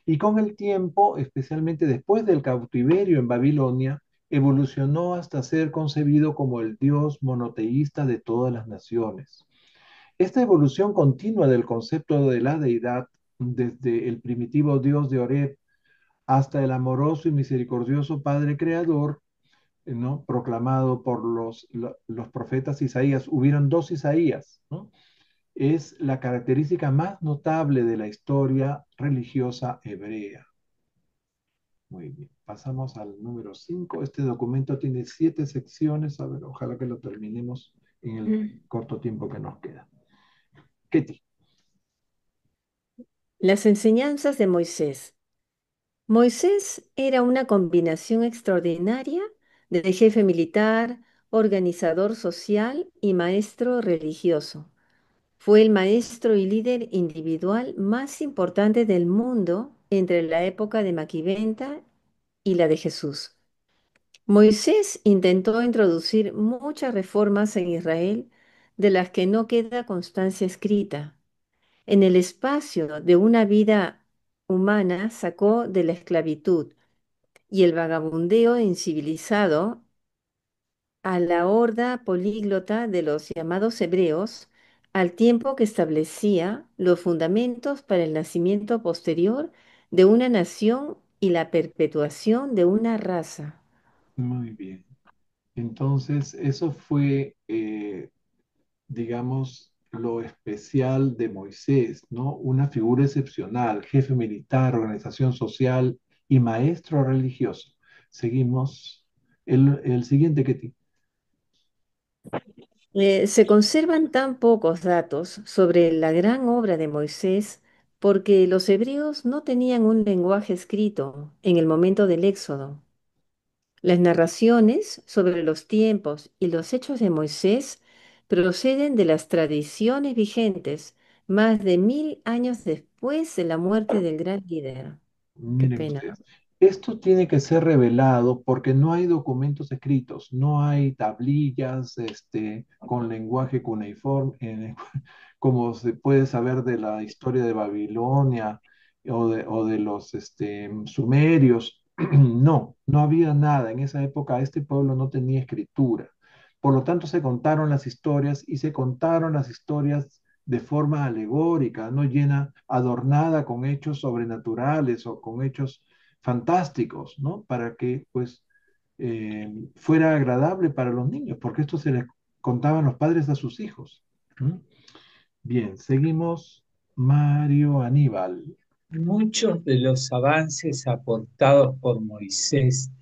Speaker 1: Y con el tiempo, especialmente después del cautiverio en Babilonia, evolucionó hasta ser concebido como el Dios monoteísta de todas las naciones. Esta evolución continua del concepto de la deidad, desde el primitivo Dios de Oreb hasta el amoroso y misericordioso Padre Creador, ¿no? Proclamado por los profetas Isaías, hubieron dos Isaías, ¿no? Es la característica más notable de la historia religiosa hebrea. Muy bien, pasamos al número 5. Este documento tiene 7 secciones. A ver, ojalá que lo terminemos en el corto tiempo que nos queda. Ketty.
Speaker 11: Las enseñanzas de Moisés. Moisés era una combinación extraordinaria de jefe militar, organizador social y maestro religioso. Fue el maestro y líder individual más importante del mundo entre la época de Maquiventa y la de Jesús. Moisés intentó introducir muchas reformas en Israel de las que no queda constancia escrita. En el espacio de una vida humana sacó de la esclavitud y el vagabundeo incivilizado a la horda políglota de los llamados hebreos, al tiempo que establecía los fundamentos para el nacimiento posterior de una nación y la perpetuación de una raza.
Speaker 1: Muy bien. Entonces, eso fue, digamos, lo especial de Moisés, ¿no? Una figura excepcional, jefe militar, organización social y maestro religioso. Seguimos. El siguiente, Ketty.
Speaker 11: Se conservan tan pocos datos sobre la gran obra de Moisés porque los hebreos no tenían un lenguaje escrito en el momento del Éxodo. Las narraciones sobre los tiempos y los hechos de Moisés proceden de las tradiciones vigentes más de 1000 años después de la muerte del gran líder. Qué
Speaker 1: Miren
Speaker 11: pena.
Speaker 1: ustedes, esto tiene que ser revelado porque no hay documentos escritos, no hay tablillas con lenguaje cuneiforme, como se puede saber de la historia de Babilonia o de los sumerios. No, no había nada. En esa época este pueblo no tenía escritura. Por lo tanto, se contaron las historias y se contaron las historias de forma alegórica, no llena, adornada con hechos sobrenaturales o con hechos fantásticos, ¿no? Para que, pues, fuera agradable para los niños, porque esto se les contaban los padres a sus hijos. ¿Mm? Bien, seguimos. Mario Aníbal.
Speaker 3: Muchos de los avances aportados por Moisés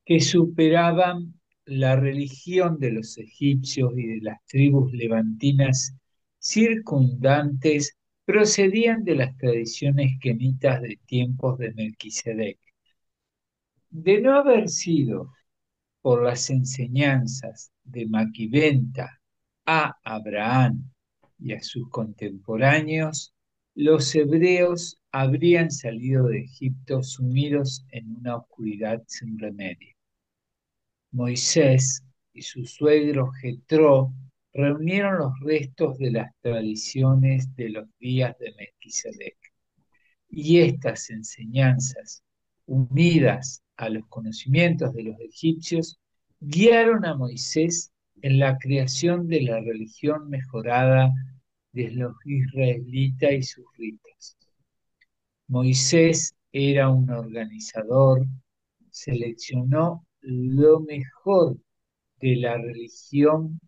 Speaker 3: que superaban la religión de los egipcios y de las tribus levantinas circundantes procedían de las tradiciones quenitas de tiempos de Melquisedec. De no haber sido por las enseñanzas de Maquiventa a Abraham y a sus contemporáneos, los hebreos habrían salido de Egipto sumidos en una oscuridad sin remedio. Moisés y su suegro Jetro reunieron los restos de las tradiciones de los días de Melquisedec. Y estas enseñanzas, unidas a los conocimientos de los egipcios, guiaron a Moisés en la creación de la religión mejorada de los israelitas y sus ritos. Moisés era un organizador, seleccionó lo mejor de la religión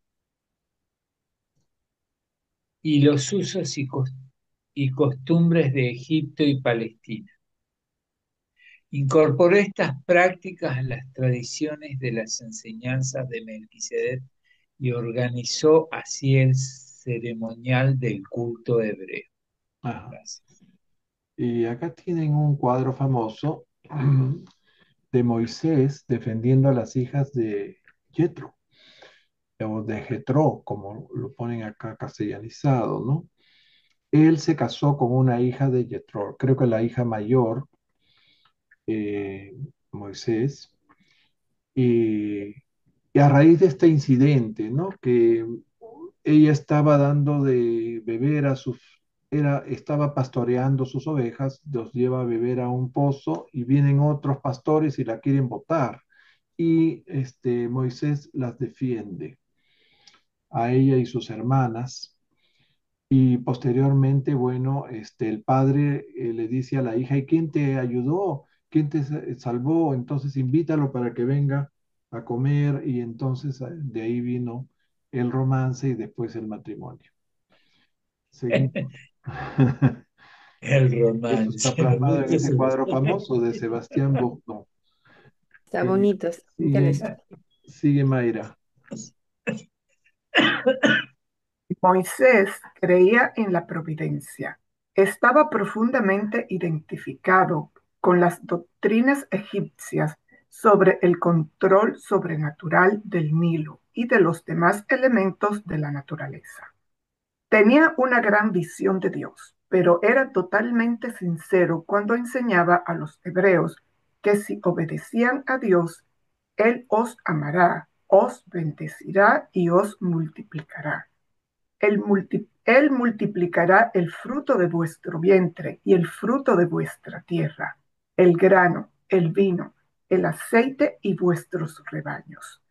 Speaker 3: y los usos y costumbres de Egipto y Palestina. Incorporó estas prácticas a las tradiciones de las enseñanzas de Melquisedec y organizó así el ceremonial del culto hebreo.
Speaker 1: Ajá.
Speaker 3: Gracias.
Speaker 1: Y acá tienen un cuadro famoso de Moisés defendiendo a las hijas de Jetro, o de Jetro, como lo ponen acá castellanizado, ¿no? Él se casó con una hija de Jetro, creo que la hija mayor, eh, Moisés, y, y a raíz de este incidente, ¿no? Que ella estaba dando de beber a sus, estaba pastoreando sus ovejas, los lleva a beber a un pozo y vienen otros pastores y la quieren botar. Y Moisés las defiende a ella y sus hermanas. Y posteriormente, bueno, el padre le dice a la hija, ¿y quién te ayudó? ¿Quién te salvó? Entonces invítalo para que venga a comer y entonces de ahí vino el romance y después el matrimonio. Seguimos.
Speaker 3: El
Speaker 1: Eso está
Speaker 3: romance.
Speaker 1: plasmado en ese cuadro famoso de Sebastián Bourdon.
Speaker 11: Está bonito, está bonita la
Speaker 1: Sigue,
Speaker 11: historia.
Speaker 1: sigue Mayra.
Speaker 7: Moisés creía en la providencia. Estaba profundamente identificado con las doctrinas egipcias sobre el control sobrenatural del Nilo y de los demás elementos de la naturaleza. Tenía una gran visión de Dios, pero era totalmente sincero cuando enseñaba a los hebreos que si obedecían a Dios, Él os amará, os bendecirá y os multiplicará. Él multiplicará el fruto de vuestro vientre y el fruto de vuestra tierra, el grano, el vino, el aceite y vuestros rebaños.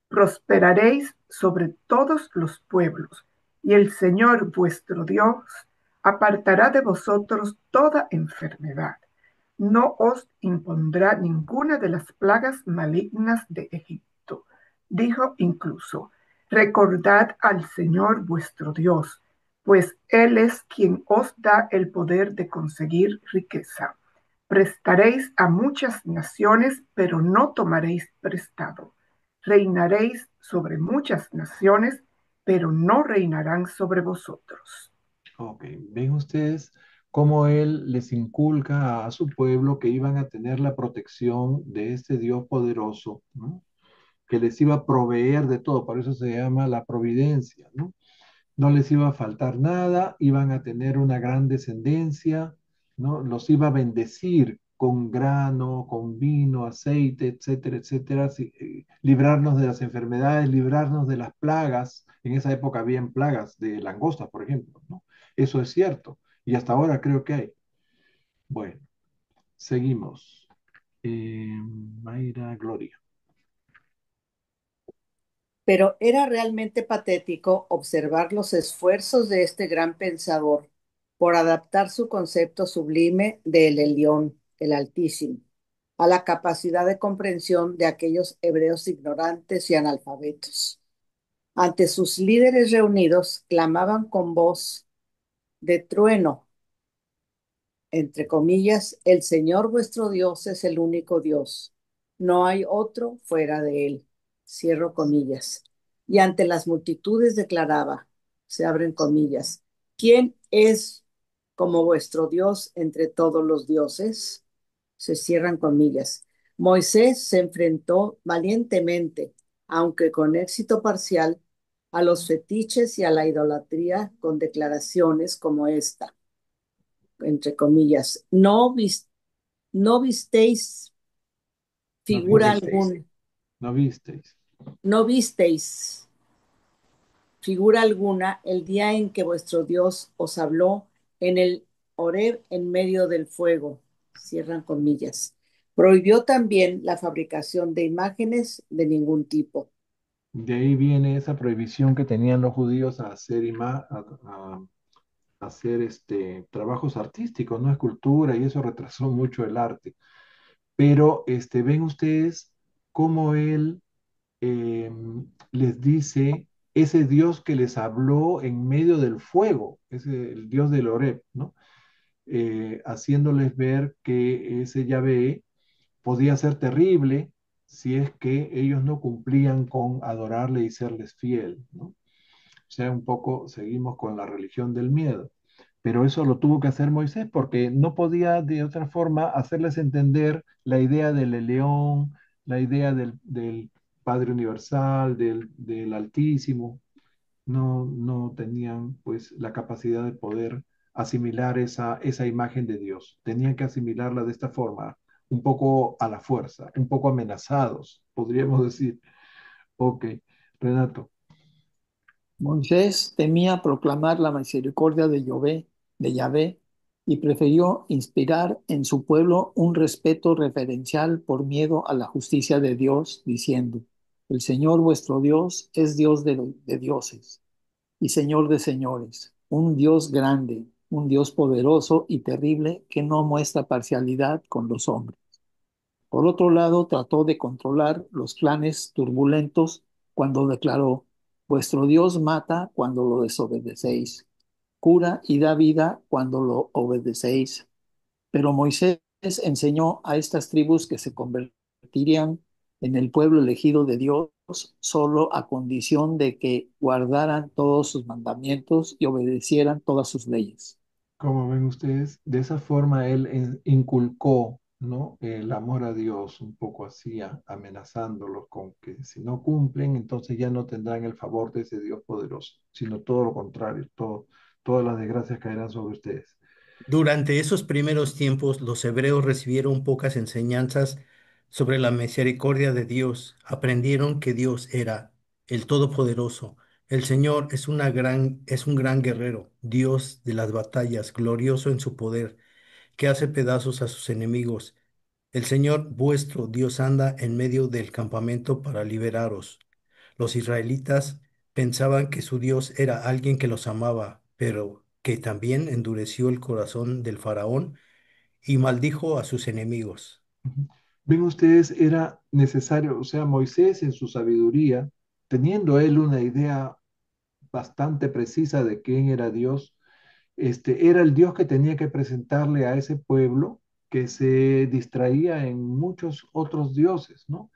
Speaker 7: Prosperaréis sobre todos los pueblos, y el Señor vuestro Dios apartará de vosotros toda enfermedad. No os impondrá ninguna de las plagas malignas de Egipto. Dijo incluso: recordad al Señor vuestro Dios, pues Él es quien os da el poder de conseguir riqueza. Prestaréis a muchas naciones, pero no tomaréis prestado. Reinaréis sobre muchas naciones, pero no reinarán sobre vosotros.
Speaker 1: Ok, ven ustedes cómo él les inculca a su pueblo que iban a tener la protección de este Dios poderoso, ¿no? Que les iba a proveer de todo, por eso se llama la providencia, ¿no? No les iba a faltar nada, iban a tener una gran descendencia, ¿no? Los iba a bendecir con grano, con vino, aceite, etcétera, etcétera, librarnos de las enfermedades, librarnos de las plagas. En esa época habían plagas de langostas, por ejemplo, ¿no? Eso es cierto, y hasta ahora creo que hay. Bueno, seguimos. Mayra Gloria.
Speaker 2: Pero era realmente patético observar los esfuerzos de este gran pensador por adaptar su concepto sublime del Elión, el Altísimo, a la capacidad de comprensión de aquellos hebreos ignorantes y analfabetos. Ante sus líderes reunidos, clamaban con voz de trueno, entre comillas, el Señor vuestro Dios es el único Dios. No hay otro fuera de él. Cierro comillas. Y ante las multitudes declaraba, se abren comillas, ¿quién es como vuestro Dios entre todos los dioses? Se cierran comillas. Moisés se enfrentó valientemente, aunque con éxito parcial, a los fetiches y a la idolatría con declaraciones como esta, entre comillas, no visteis
Speaker 1: No
Speaker 2: figura
Speaker 1: visteis,
Speaker 2: alguna,
Speaker 1: no visteis.
Speaker 2: no visteis figura alguna el día en que vuestro Dios os habló en el Horeb en medio del fuego, cierran comillas. Prohibió también la fabricación de imágenes de ningún tipo.
Speaker 1: De ahí viene esa prohibición que tenían los judíos a hacer, a hacer trabajos artísticos, no escultura, y eso retrasó mucho el arte. Pero ven ustedes cómo él eh, les dice ese Dios que les habló en medio del fuego, ese, el Dios del Oreb, ¿no? Haciéndoles ver que ese Yahvé podía ser terrible si es que ellos no cumplían con adorarle y serles fiel, ¿no? O sea, un poco seguimos con la religión del miedo. Pero eso lo tuvo que hacer Moisés porque no podía de otra forma hacerles entender la idea del león, la idea del Padre Universal, del Altísimo. No tenían pues la capacidad de poder asimilar esa imagen de Dios. Tenían que asimilarla de esta forma, un poco a la fuerza, un poco amenazados, podríamos decir. Ok, Renato.
Speaker 8: Moisés temía proclamar la misericordia de Yahvé, y prefirió inspirar en su pueblo un respeto reverencial por miedo a la justicia de Dios, diciendo, el Señor vuestro Dios es Dios de dioses y Señor de señores, un Dios grande, un Dios poderoso y terrible que no muestra parcialidad con los hombres. Por otro lado, trató de controlar los planes turbulentos cuando declaró, vuestro Dios mata cuando lo desobedecéis, cura y da vida cuando lo obedecéis. Pero Moisés enseñó a estas tribus que se convertirían en el pueblo elegido de Dios solo a condición de que guardaran todos sus mandamientos y obedecieran todas sus leyes.
Speaker 1: Como ven ustedes, de esa forma él inculcó, ¿no? El amor a Dios, un poco así, amenazándolos con que si no cumplen, entonces ya no tendrán el favor de ese Dios poderoso, sino todo lo contrario, todas las desgracias caerán sobre ustedes.
Speaker 10: Durante esos primeros tiempos, los hebreos recibieron pocas enseñanzas sobre la misericordia de Dios. Aprendieron que Dios era el Todopoderoso. El Señor es un gran guerrero, Dios de las batallas, glorioso en su poder, que hace pedazos a sus enemigos. El Señor vuestro Dios anda en medio del campamento para liberaros. Los israelitas pensaban que su Dios era alguien que los amaba, pero que también endureció el corazón del faraón y maldijo a sus enemigos.
Speaker 1: Ujú. Ven ustedes, era necesario, o sea, Moisés en su sabiduría, teniendo él una idea bastante precisa de quién era Dios. Era el Dios que tenía que presentarle a ese pueblo que se distraía en muchos otros dioses, ¿no?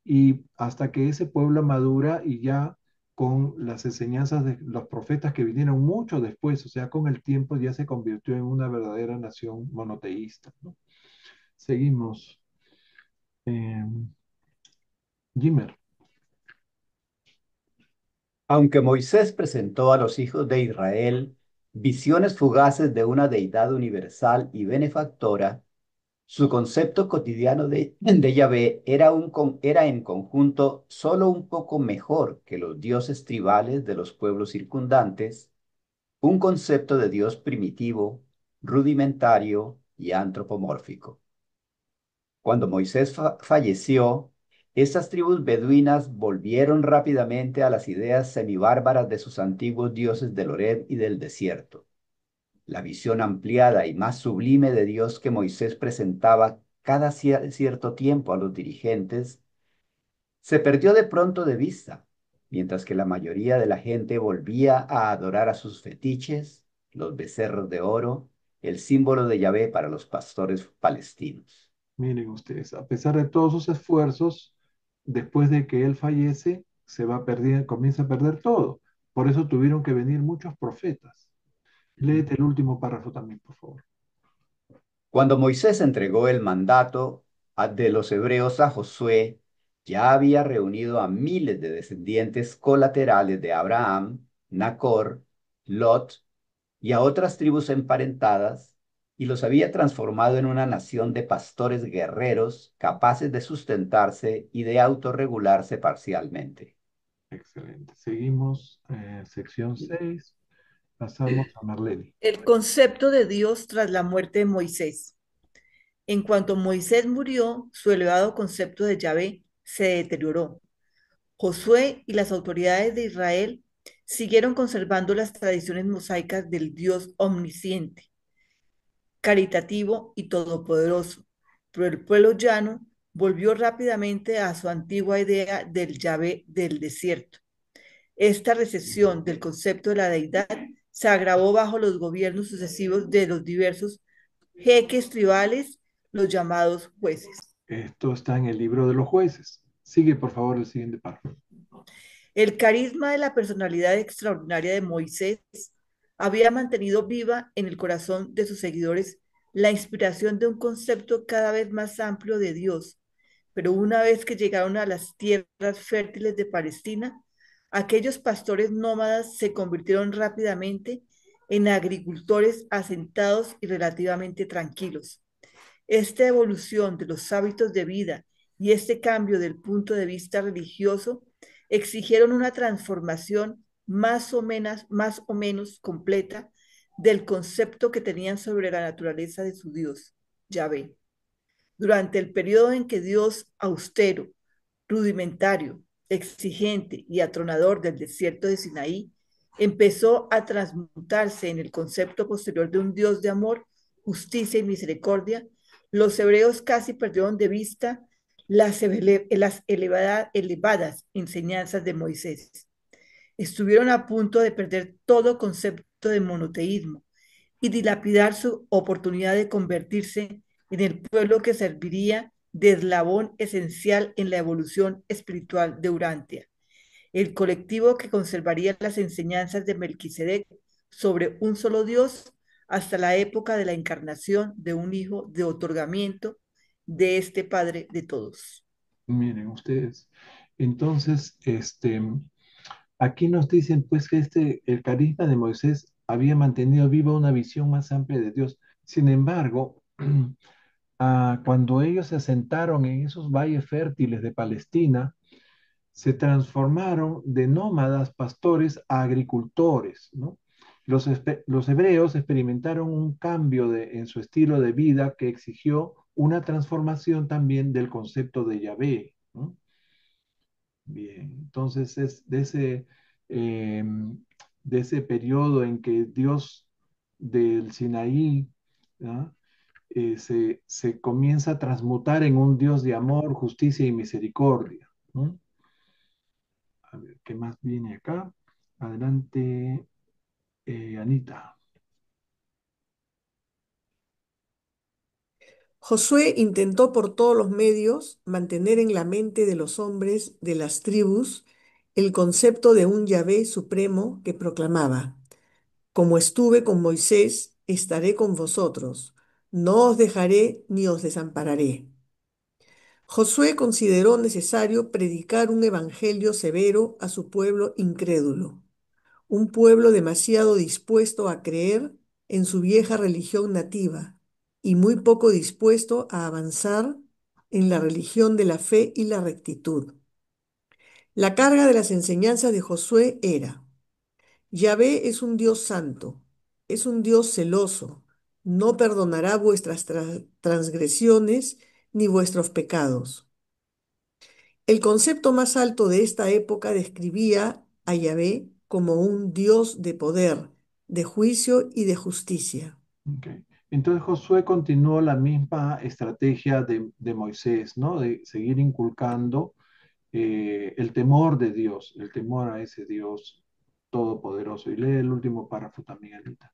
Speaker 1: Y hasta que ese pueblo madura y ya con las enseñanzas de los profetas que vinieron mucho después, o sea, con el tiempo ya se convirtió en una verdadera nación monoteísta, ¿no? Seguimos. Eh, Jimmer.
Speaker 9: Aunque Moisés presentó a los hijos de Israel visiones fugaces de una deidad universal y benefactora, su concepto cotidiano de Yahvé era en conjunto solo un poco mejor que los dioses tribales de los pueblos circundantes, un concepto de Dios primitivo, rudimentario y antropomórfico. Cuando Moisés falleció, estas tribus beduinas volvieron rápidamente a las ideas semibárbaras de sus antiguos dioses del Oreb y del desierto. La visión ampliada y más sublime de Dios que Moisés presentaba cada cierto tiempo a los dirigentes se perdió de pronto de vista, mientras que la mayoría de la gente volvía a adorar a sus fetiches, los becerros de oro, el símbolo de Yahvé para los pastores palestinos.
Speaker 1: Miren ustedes, a pesar de todos sus esfuerzos, después de que él fallece, se va a perder, comienza a perder todo. Por eso tuvieron que venir muchos profetas. Léete el último párrafo también, por favor.
Speaker 9: Cuando Moisés entregó el mandato de los hebreos a Josué, ya había reunido a miles de descendientes colaterales de Abraham, Nacor, Lot y a otras tribus emparentadas, y los había transformado en una nación de pastores guerreros capaces de sustentarse y de autorregularse parcialmente.
Speaker 1: Excelente. Seguimos, sección 6. Pasamos a Marlene.
Speaker 4: El concepto de Dios tras la muerte de Moisés. En cuanto Moisés murió, su elevado concepto de Yahvé se deterioró. Josué y las autoridades de Israel siguieron conservando las tradiciones mosaicas del Dios omnisciente, caritativo y todopoderoso, pero el pueblo llano volvió rápidamente a su antigua idea del Yahvé del desierto. Esta recesión del concepto de la deidad se agravó bajo los gobiernos sucesivos de los diversos jeques tribales, los llamados jueces.
Speaker 1: Esto está en el libro de los jueces. Sigue, por favor, el siguiente párrafo.
Speaker 4: El carisma de la personalidad extraordinaria de Moisés había mantenido viva en el corazón de sus seguidores la inspiración de un concepto cada vez más amplio de Dios. Pero una vez que llegaron a las tierras fértiles de Palestina, aquellos pastores nómadas se convirtieron rápidamente en agricultores asentados y relativamente tranquilos. Esta evolución de los hábitos de vida y este cambio del punto de vista religioso exigieron una transformación más o menos completa del concepto que tenían sobre la naturaleza de su Dios, Yahvé. Durante el periodo en que Dios austero, rudimentario, exigente y atronador del desierto de Sinaí empezó a transmutarse en el concepto posterior de un Dios de amor, justicia y misericordia, los hebreos casi perdieron de vista las elevadas enseñanzas de Moisés. Estuvieron a punto de perder todo concepto de monoteísmo y dilapidar su oportunidad de convertirse en el pueblo que serviría de eslabón esencial en la evolución espiritual de Urantia, el colectivo que conservaría las enseñanzas de Melquisedec sobre un solo Dios hasta la época de la encarnación de un hijo de otorgamiento de este Padre de todos.
Speaker 1: Miren ustedes. Entonces, aquí nos dicen pues que el carisma de Moisés había mantenido viva una visión más amplia de Dios. Sin embargo, cuando ellos se asentaron en esos valles fértiles de Palestina, se transformaron de nómadas pastores a agricultores, ¿no? Los hebreos experimentaron un cambio en su estilo de vida que exigió una transformación también del concepto de Yahvé, ¿no? Bien, entonces es de ese periodo en que Dios del Sinaí, ¿no? Se comienza a transmutar en un Dios de amor, justicia y misericordia, ¿no? A ver, ¿qué más viene acá? Adelante, Anita.
Speaker 6: Josué intentó por todos los medios mantener en la mente de los hombres de las tribus el concepto de un Yahvé supremo que proclamaba: como estuve con Moisés, estaré con vosotros. No os dejaré ni os desampararé. Josué consideró necesario predicar un evangelio severo a su pueblo incrédulo, un pueblo demasiado dispuesto a creer en su vieja religión nativa y muy poco dispuesto a avanzar en la religión de la fe y la rectitud. La carga de las enseñanzas de Josué era: Yahvé es un Dios santo, es un Dios celoso, no perdonará vuestras transgresiones ni vuestros pecados. El concepto más alto de esta época describía a Yahvé como un Dios de poder, de juicio y de justicia.
Speaker 1: Ok. Entonces Josué continuó la misma estrategia de Moisés, ¿no? De seguir inculcando el temor de Dios, el temor a ese Dios todopoderoso. Y lee el último párrafo también, Anita.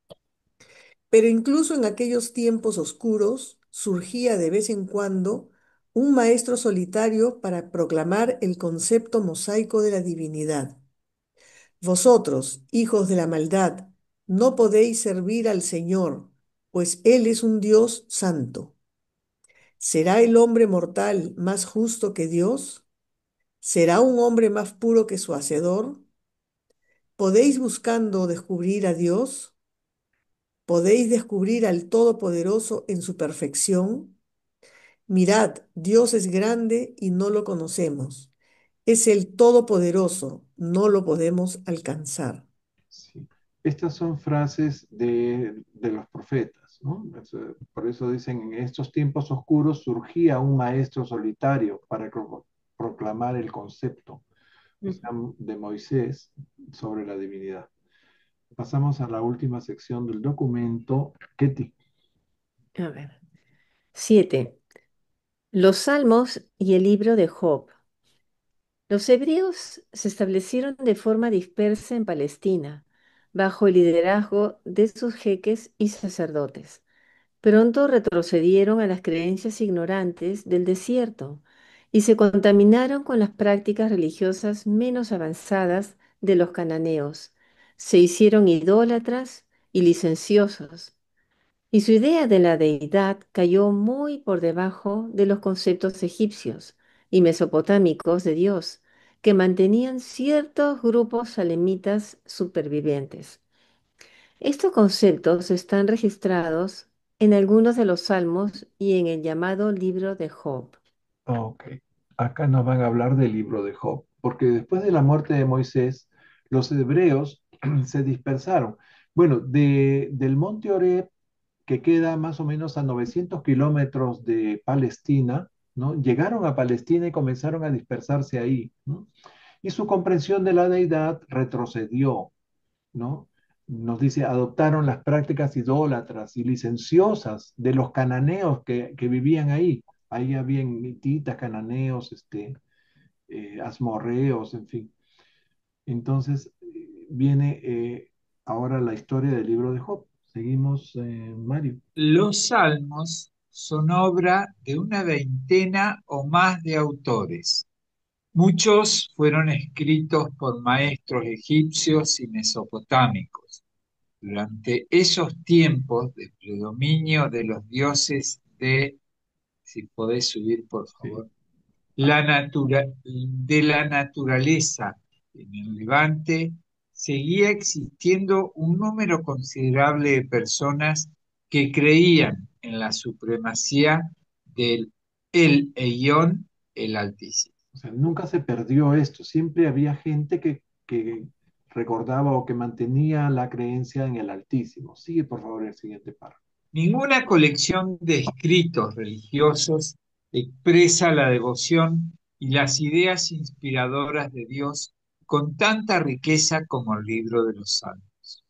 Speaker 6: Pero incluso en aquellos tiempos oscuros surgía de vez en cuando un maestro solitario para proclamar el concepto mosaico de la divinidad. Vosotros, hijos de la maldad, no podéis servir al Señor, pues Él es un Dios santo. ¿Será el hombre mortal más justo que Dios? ¿Será un hombre más puro que su Hacedor? ¿Podéis buscando descubrir a Dios? ¿Podéis descubrir al Todopoderoso en su perfección? Mirad, Dios es grande y no lo conocemos. Es el Todopoderoso, no lo podemos alcanzar.
Speaker 1: Sí. Estas son frases de los profetas, ¿no? Por eso dicen, en estos tiempos oscuros surgía un maestro solitario para proclamar el concepto, o sea, de Moisés sobre la divinidad. Pasamos a la última sección del documento. Ketty.
Speaker 11: A ver. 7. Los Salmos y el libro de Job. Los hebreos se establecieron de forma dispersa en Palestina, bajo el liderazgo de sus jeques y sacerdotes. Pronto retrocedieron a las creencias ignorantes del desierto y se contaminaron con las prácticas religiosas menos avanzadas de los cananeos. Se hicieron idólatras y licenciosos, y su idea de la deidad cayó muy por debajo de los conceptos egipcios y mesopotámicos de Dios, que mantenían ciertos grupos salemitas supervivientes. Estos conceptos están registrados en algunos de los salmos y en el llamado libro de Job.
Speaker 1: Ok, acá nos van a hablar del libro de Job, porque después de la muerte de Moisés, los hebreos se dispersaron. Bueno, del monte Oreb, que queda más o menos a 900 kilómetros de Palestina, ¿no? Llegaron a Palestina y comenzaron a dispersarse ahí, ¿no? Y su comprensión de la deidad retrocedió, ¿no? Nos dice, adoptaron las prácticas idólatras y licenciosas de los cananeos que vivían ahí. Ahí habían hititas, cananeos, asmorreos, en fin. Entonces viene ahora la historia del libro de Job. Seguimos, Mario.
Speaker 3: Los salmos son obra de una veintena o más de autores. Muchos fueron escritos por maestros egipcios y mesopotámicos. Durante esos tiempos de predominio de los dioses si podés subir por
Speaker 1: Sí.
Speaker 3: favor, de la naturaleza en el Levante, seguía existiendo un número considerable de personas que creían en la supremacía del El Eyón, el Altísimo.
Speaker 1: O sea, nunca se perdió esto. Siempre había gente que recordaba o que mantenía la creencia en el Altísimo. Sigue, por favor, el siguiente párrafo.
Speaker 3: Ninguna colección de escritos religiosos expresa la devoción y las ideas inspiradoras de Dios con tanta riqueza como el libro de los Salmos.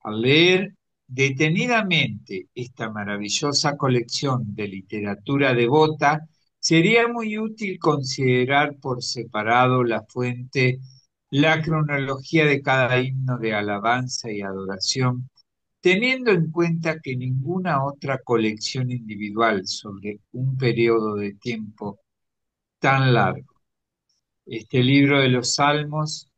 Speaker 3: Al leer detenidamente esta maravillosa colección de literatura devota, sería muy útil considerar por separado la fuente la cronología de cada himno de alabanza y adoración, teniendo en cuenta que ninguna otra colección individual sobre un periodo de tiempo tan largo. Este libro de los Salmos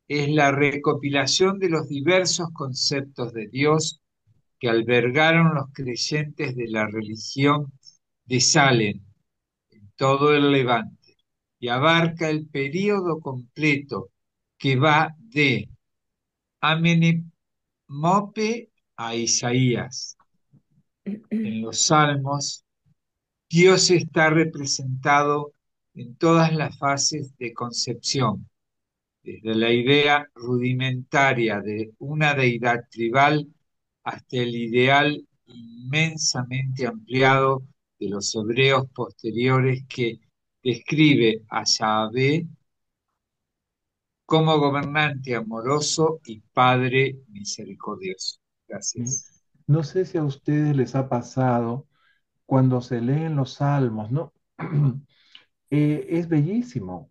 Speaker 3: es la recopilación de los diversos conceptos de Dios que albergaron los creyentes de la religión de Salem en todo el Levante y abarca el período completo que va de Amenemope a Isaías. En los Salmos, Dios está representado en todas las fases de concepción, desde la idea rudimentaria de una deidad tribal hasta el ideal inmensamente ampliado de los hebreos posteriores que describe a Yahvé como gobernante amoroso y padre misericordioso.
Speaker 1: ¿Sí?
Speaker 3: Gracias.
Speaker 1: No sé si a ustedes les ha pasado cuando se leen los salmos, ¿no? Es bellísimo.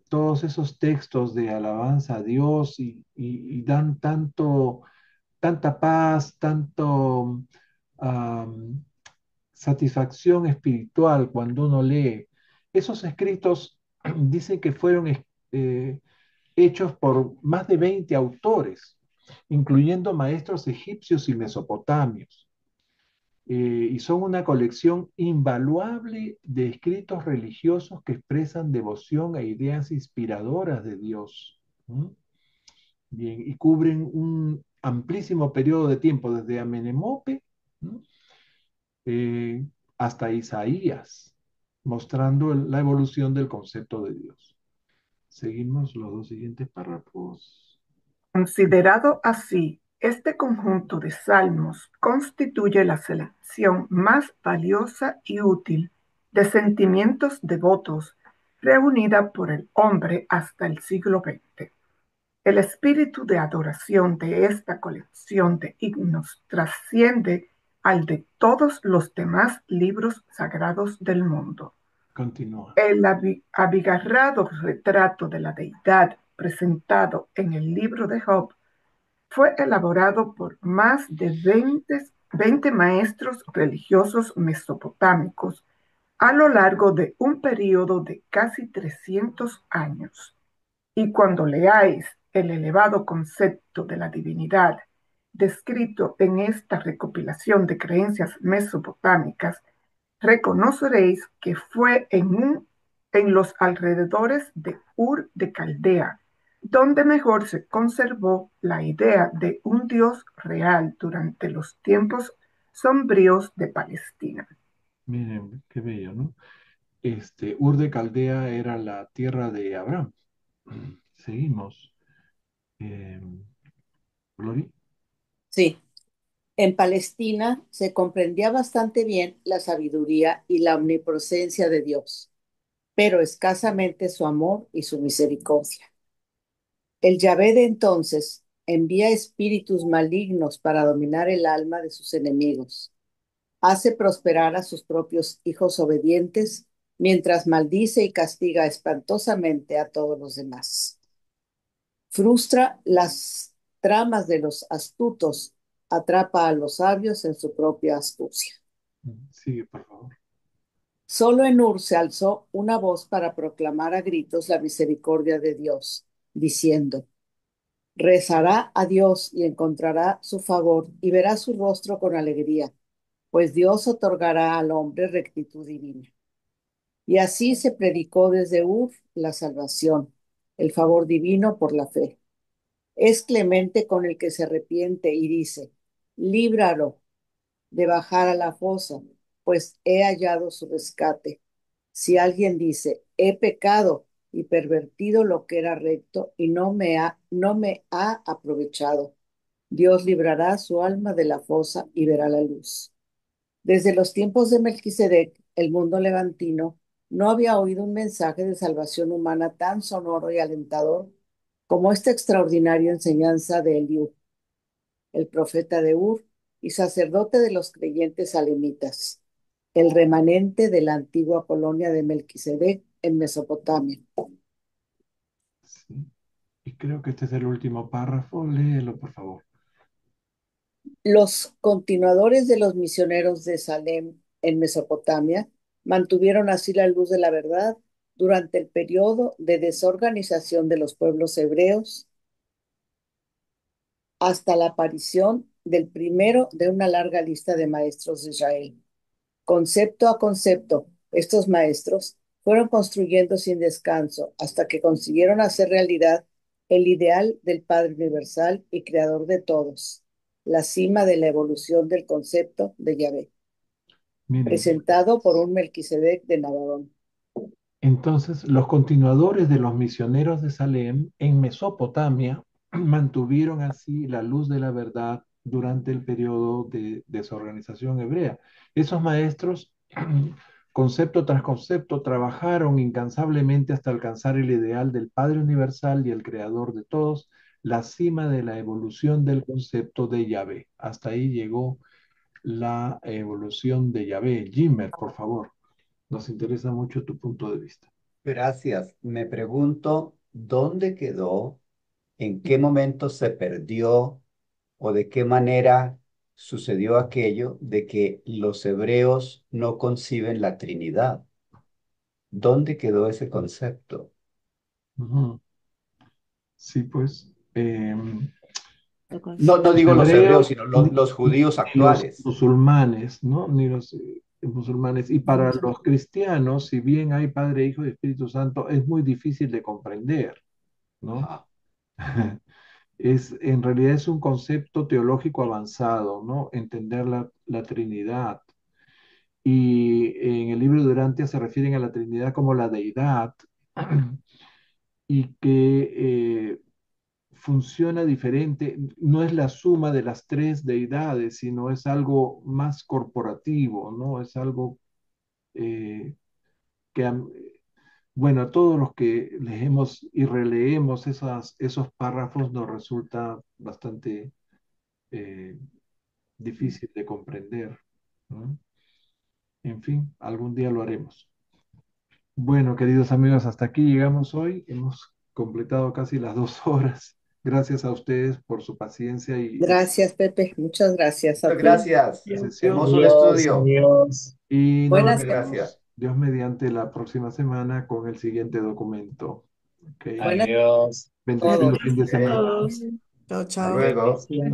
Speaker 1: Todos esos textos de alabanza a Dios y dan tanta paz, tanto am, satisfacción espiritual cuando uno lee. Esos escritos dicen que fueron hechos por más de 20 autores, incluyendo maestros egipcios y mesopotamios. Y son una colección invaluable de escritos religiosos que expresan devoción e ideas inspiradoras de Dios. ¿Mm? Bien, y cubren un amplísimo periodo de tiempo, desde Amenemope, ¿no? eh, hasta Isaías, mostrando la evolución del concepto de Dios. Seguimos los dos siguientes párrafos.
Speaker 7: Considerado así, este conjunto de salmos constituye la selección más valiosa y útil de sentimientos devotos reunida por el hombre hasta el siglo XX. El espíritu de adoración de esta colección de himnos trasciende al de todos los demás libros sagrados del mundo.
Speaker 1: Continúa.
Speaker 7: El abigarrado retrato de la deidad presentado en el libro de Job fue elaborado por más de 20 maestros religiosos mesopotámicos a lo largo de un periodo de casi 300 años. Y cuando leáis el elevado concepto de la divinidad descrito en esta recopilación de creencias mesopotámicas, reconoceréis que fue en los alrededores de Ur de Caldea, donde mejor se conservó la idea de un Dios real durante los tiempos sombríos de Palestina.
Speaker 1: Miren, qué bello, ¿no? Ur de Caldea era la tierra de Abraham. Seguimos. Eh, Glory.
Speaker 2: Sí, en Palestina se comprendía bastante bien la sabiduría y la omnipresencia de Dios, pero escasamente su amor y su misericordia. El Yahvé de entonces envía espíritus malignos para dominar el alma de sus enemigos. Hace prosperar a sus propios hijos obedientes, mientras maldice y castiga espantosamente a todos los demás. Frustra las tramas de los astutos, atrapa a los sabios en su propia astucia.
Speaker 1: Sigue, por favor.
Speaker 2: Solo en Ur se alzó una voz para proclamar a gritos la misericordia de Dios, diciendo: rezará a Dios y encontrará su favor y verá su rostro con alegría, pues Dios otorgará al hombre rectitud divina. Y así se predicó desde Ur la salvación, el favor divino por la fe. Es clemente con el que se arrepiente y dice: líbralo de bajar a la fosa, pues he hallado su rescate. Si alguien dice: he pecado y pervertido lo que era recto y no me ha aprovechado, Dios librará su alma de la fosa y verá la luz. Desde los tiempos de Melquisedec, el mundo levantino no había oído un mensaje de salvación humana tan sonoro y alentador como esta extraordinaria enseñanza de Eliú, el profeta de Ur y sacerdote de los creyentes salemitas, el remanente de la antigua colonia de Melquisedec en Mesopotamia.
Speaker 1: Sí. Y creo que este es el último párrafo. Léelo, por favor.
Speaker 2: Los continuadores de los misioneros de Salem en Mesopotamia mantuvieron así la luz de la verdad durante el periodo de desorganización de los pueblos hebreos hasta la aparición del primero de una larga lista de maestros de Israel. Concepto a concepto, estos maestros fueron construyendo sin descanso hasta que consiguieron hacer realidad el ideal del Padre Universal y Creador de todos, la cima de la evolución del concepto de Yahvé,
Speaker 1: Miren,
Speaker 2: presentado por un Melquisedec de Nabadón.
Speaker 1: entonces los continuadores de los misioneros de Salem en Mesopotamia mantuvieron así la luz de la verdad durante el periodo de desorganización hebrea. Esos maestros, concepto tras concepto, trabajaron incansablemente hasta alcanzar el ideal del Padre Universal y el Creador de todos, la cima de la evolución del concepto de Yahvé. Hasta ahí llegó la evolución de Yahvé. Jimmer, por favor, nos interesa mucho tu punto de vista.
Speaker 9: Gracias. Me pregunto, ¿dónde quedó? ¿En qué momento se perdió? ¿O de qué manera sucedió aquello de que los hebreos no conciben la Trinidad? ¿Dónde quedó ese concepto?
Speaker 1: Ujú. Sí, pues
Speaker 9: No
Speaker 1: los
Speaker 9: digo los hebreos,
Speaker 1: hebreos
Speaker 9: sino los judíos
Speaker 1: ni los
Speaker 9: actuales.
Speaker 1: musulmanes, ¿no? Ni los musulmanes. Y para los cristianos, si bien hay Padre, Hijo y Espíritu Santo, es muy difícil de comprender, ¿no?
Speaker 9: Ajá.
Speaker 1: En realidad es un concepto teológico avanzado, ¿no? Entender la Trinidad. Y en el libro de Durantia se refieren a la Trinidad como la deidad y que funciona diferente, no es la suma de las tres deidades, sino es algo más corporativo, ¿no? Es algo eh, que, bueno, a todos los que leemos y releemos esos párrafos nos resulta bastante eh, difícil de comprender, ¿no? En fin, algún día lo haremos. Bueno, queridos amigos, hasta aquí llegamos hoy. Hemos completado casi las 2 horas. Gracias a ustedes por su paciencia y
Speaker 2: Gracias, Pepe. Muchas gracias a
Speaker 9: Muchas
Speaker 2: ti.
Speaker 9: gracias.
Speaker 1: la sesión.
Speaker 9: Hermoso el
Speaker 3: Adiós,
Speaker 9: estudio.
Speaker 3: adiós.
Speaker 1: Y nos
Speaker 2: Buenas,
Speaker 9: Muchas gracias.
Speaker 1: vemos, Dios mediante, la próxima semana con el siguiente documento. Ok.
Speaker 2: buenas
Speaker 3: Adiós.
Speaker 1: Bendecido
Speaker 2: todos.
Speaker 1: fin de
Speaker 9: Ok.
Speaker 1: semana.
Speaker 6: Chao,
Speaker 9: Hasta
Speaker 6: chao.
Speaker 9: luego.
Speaker 3: Bendiciones.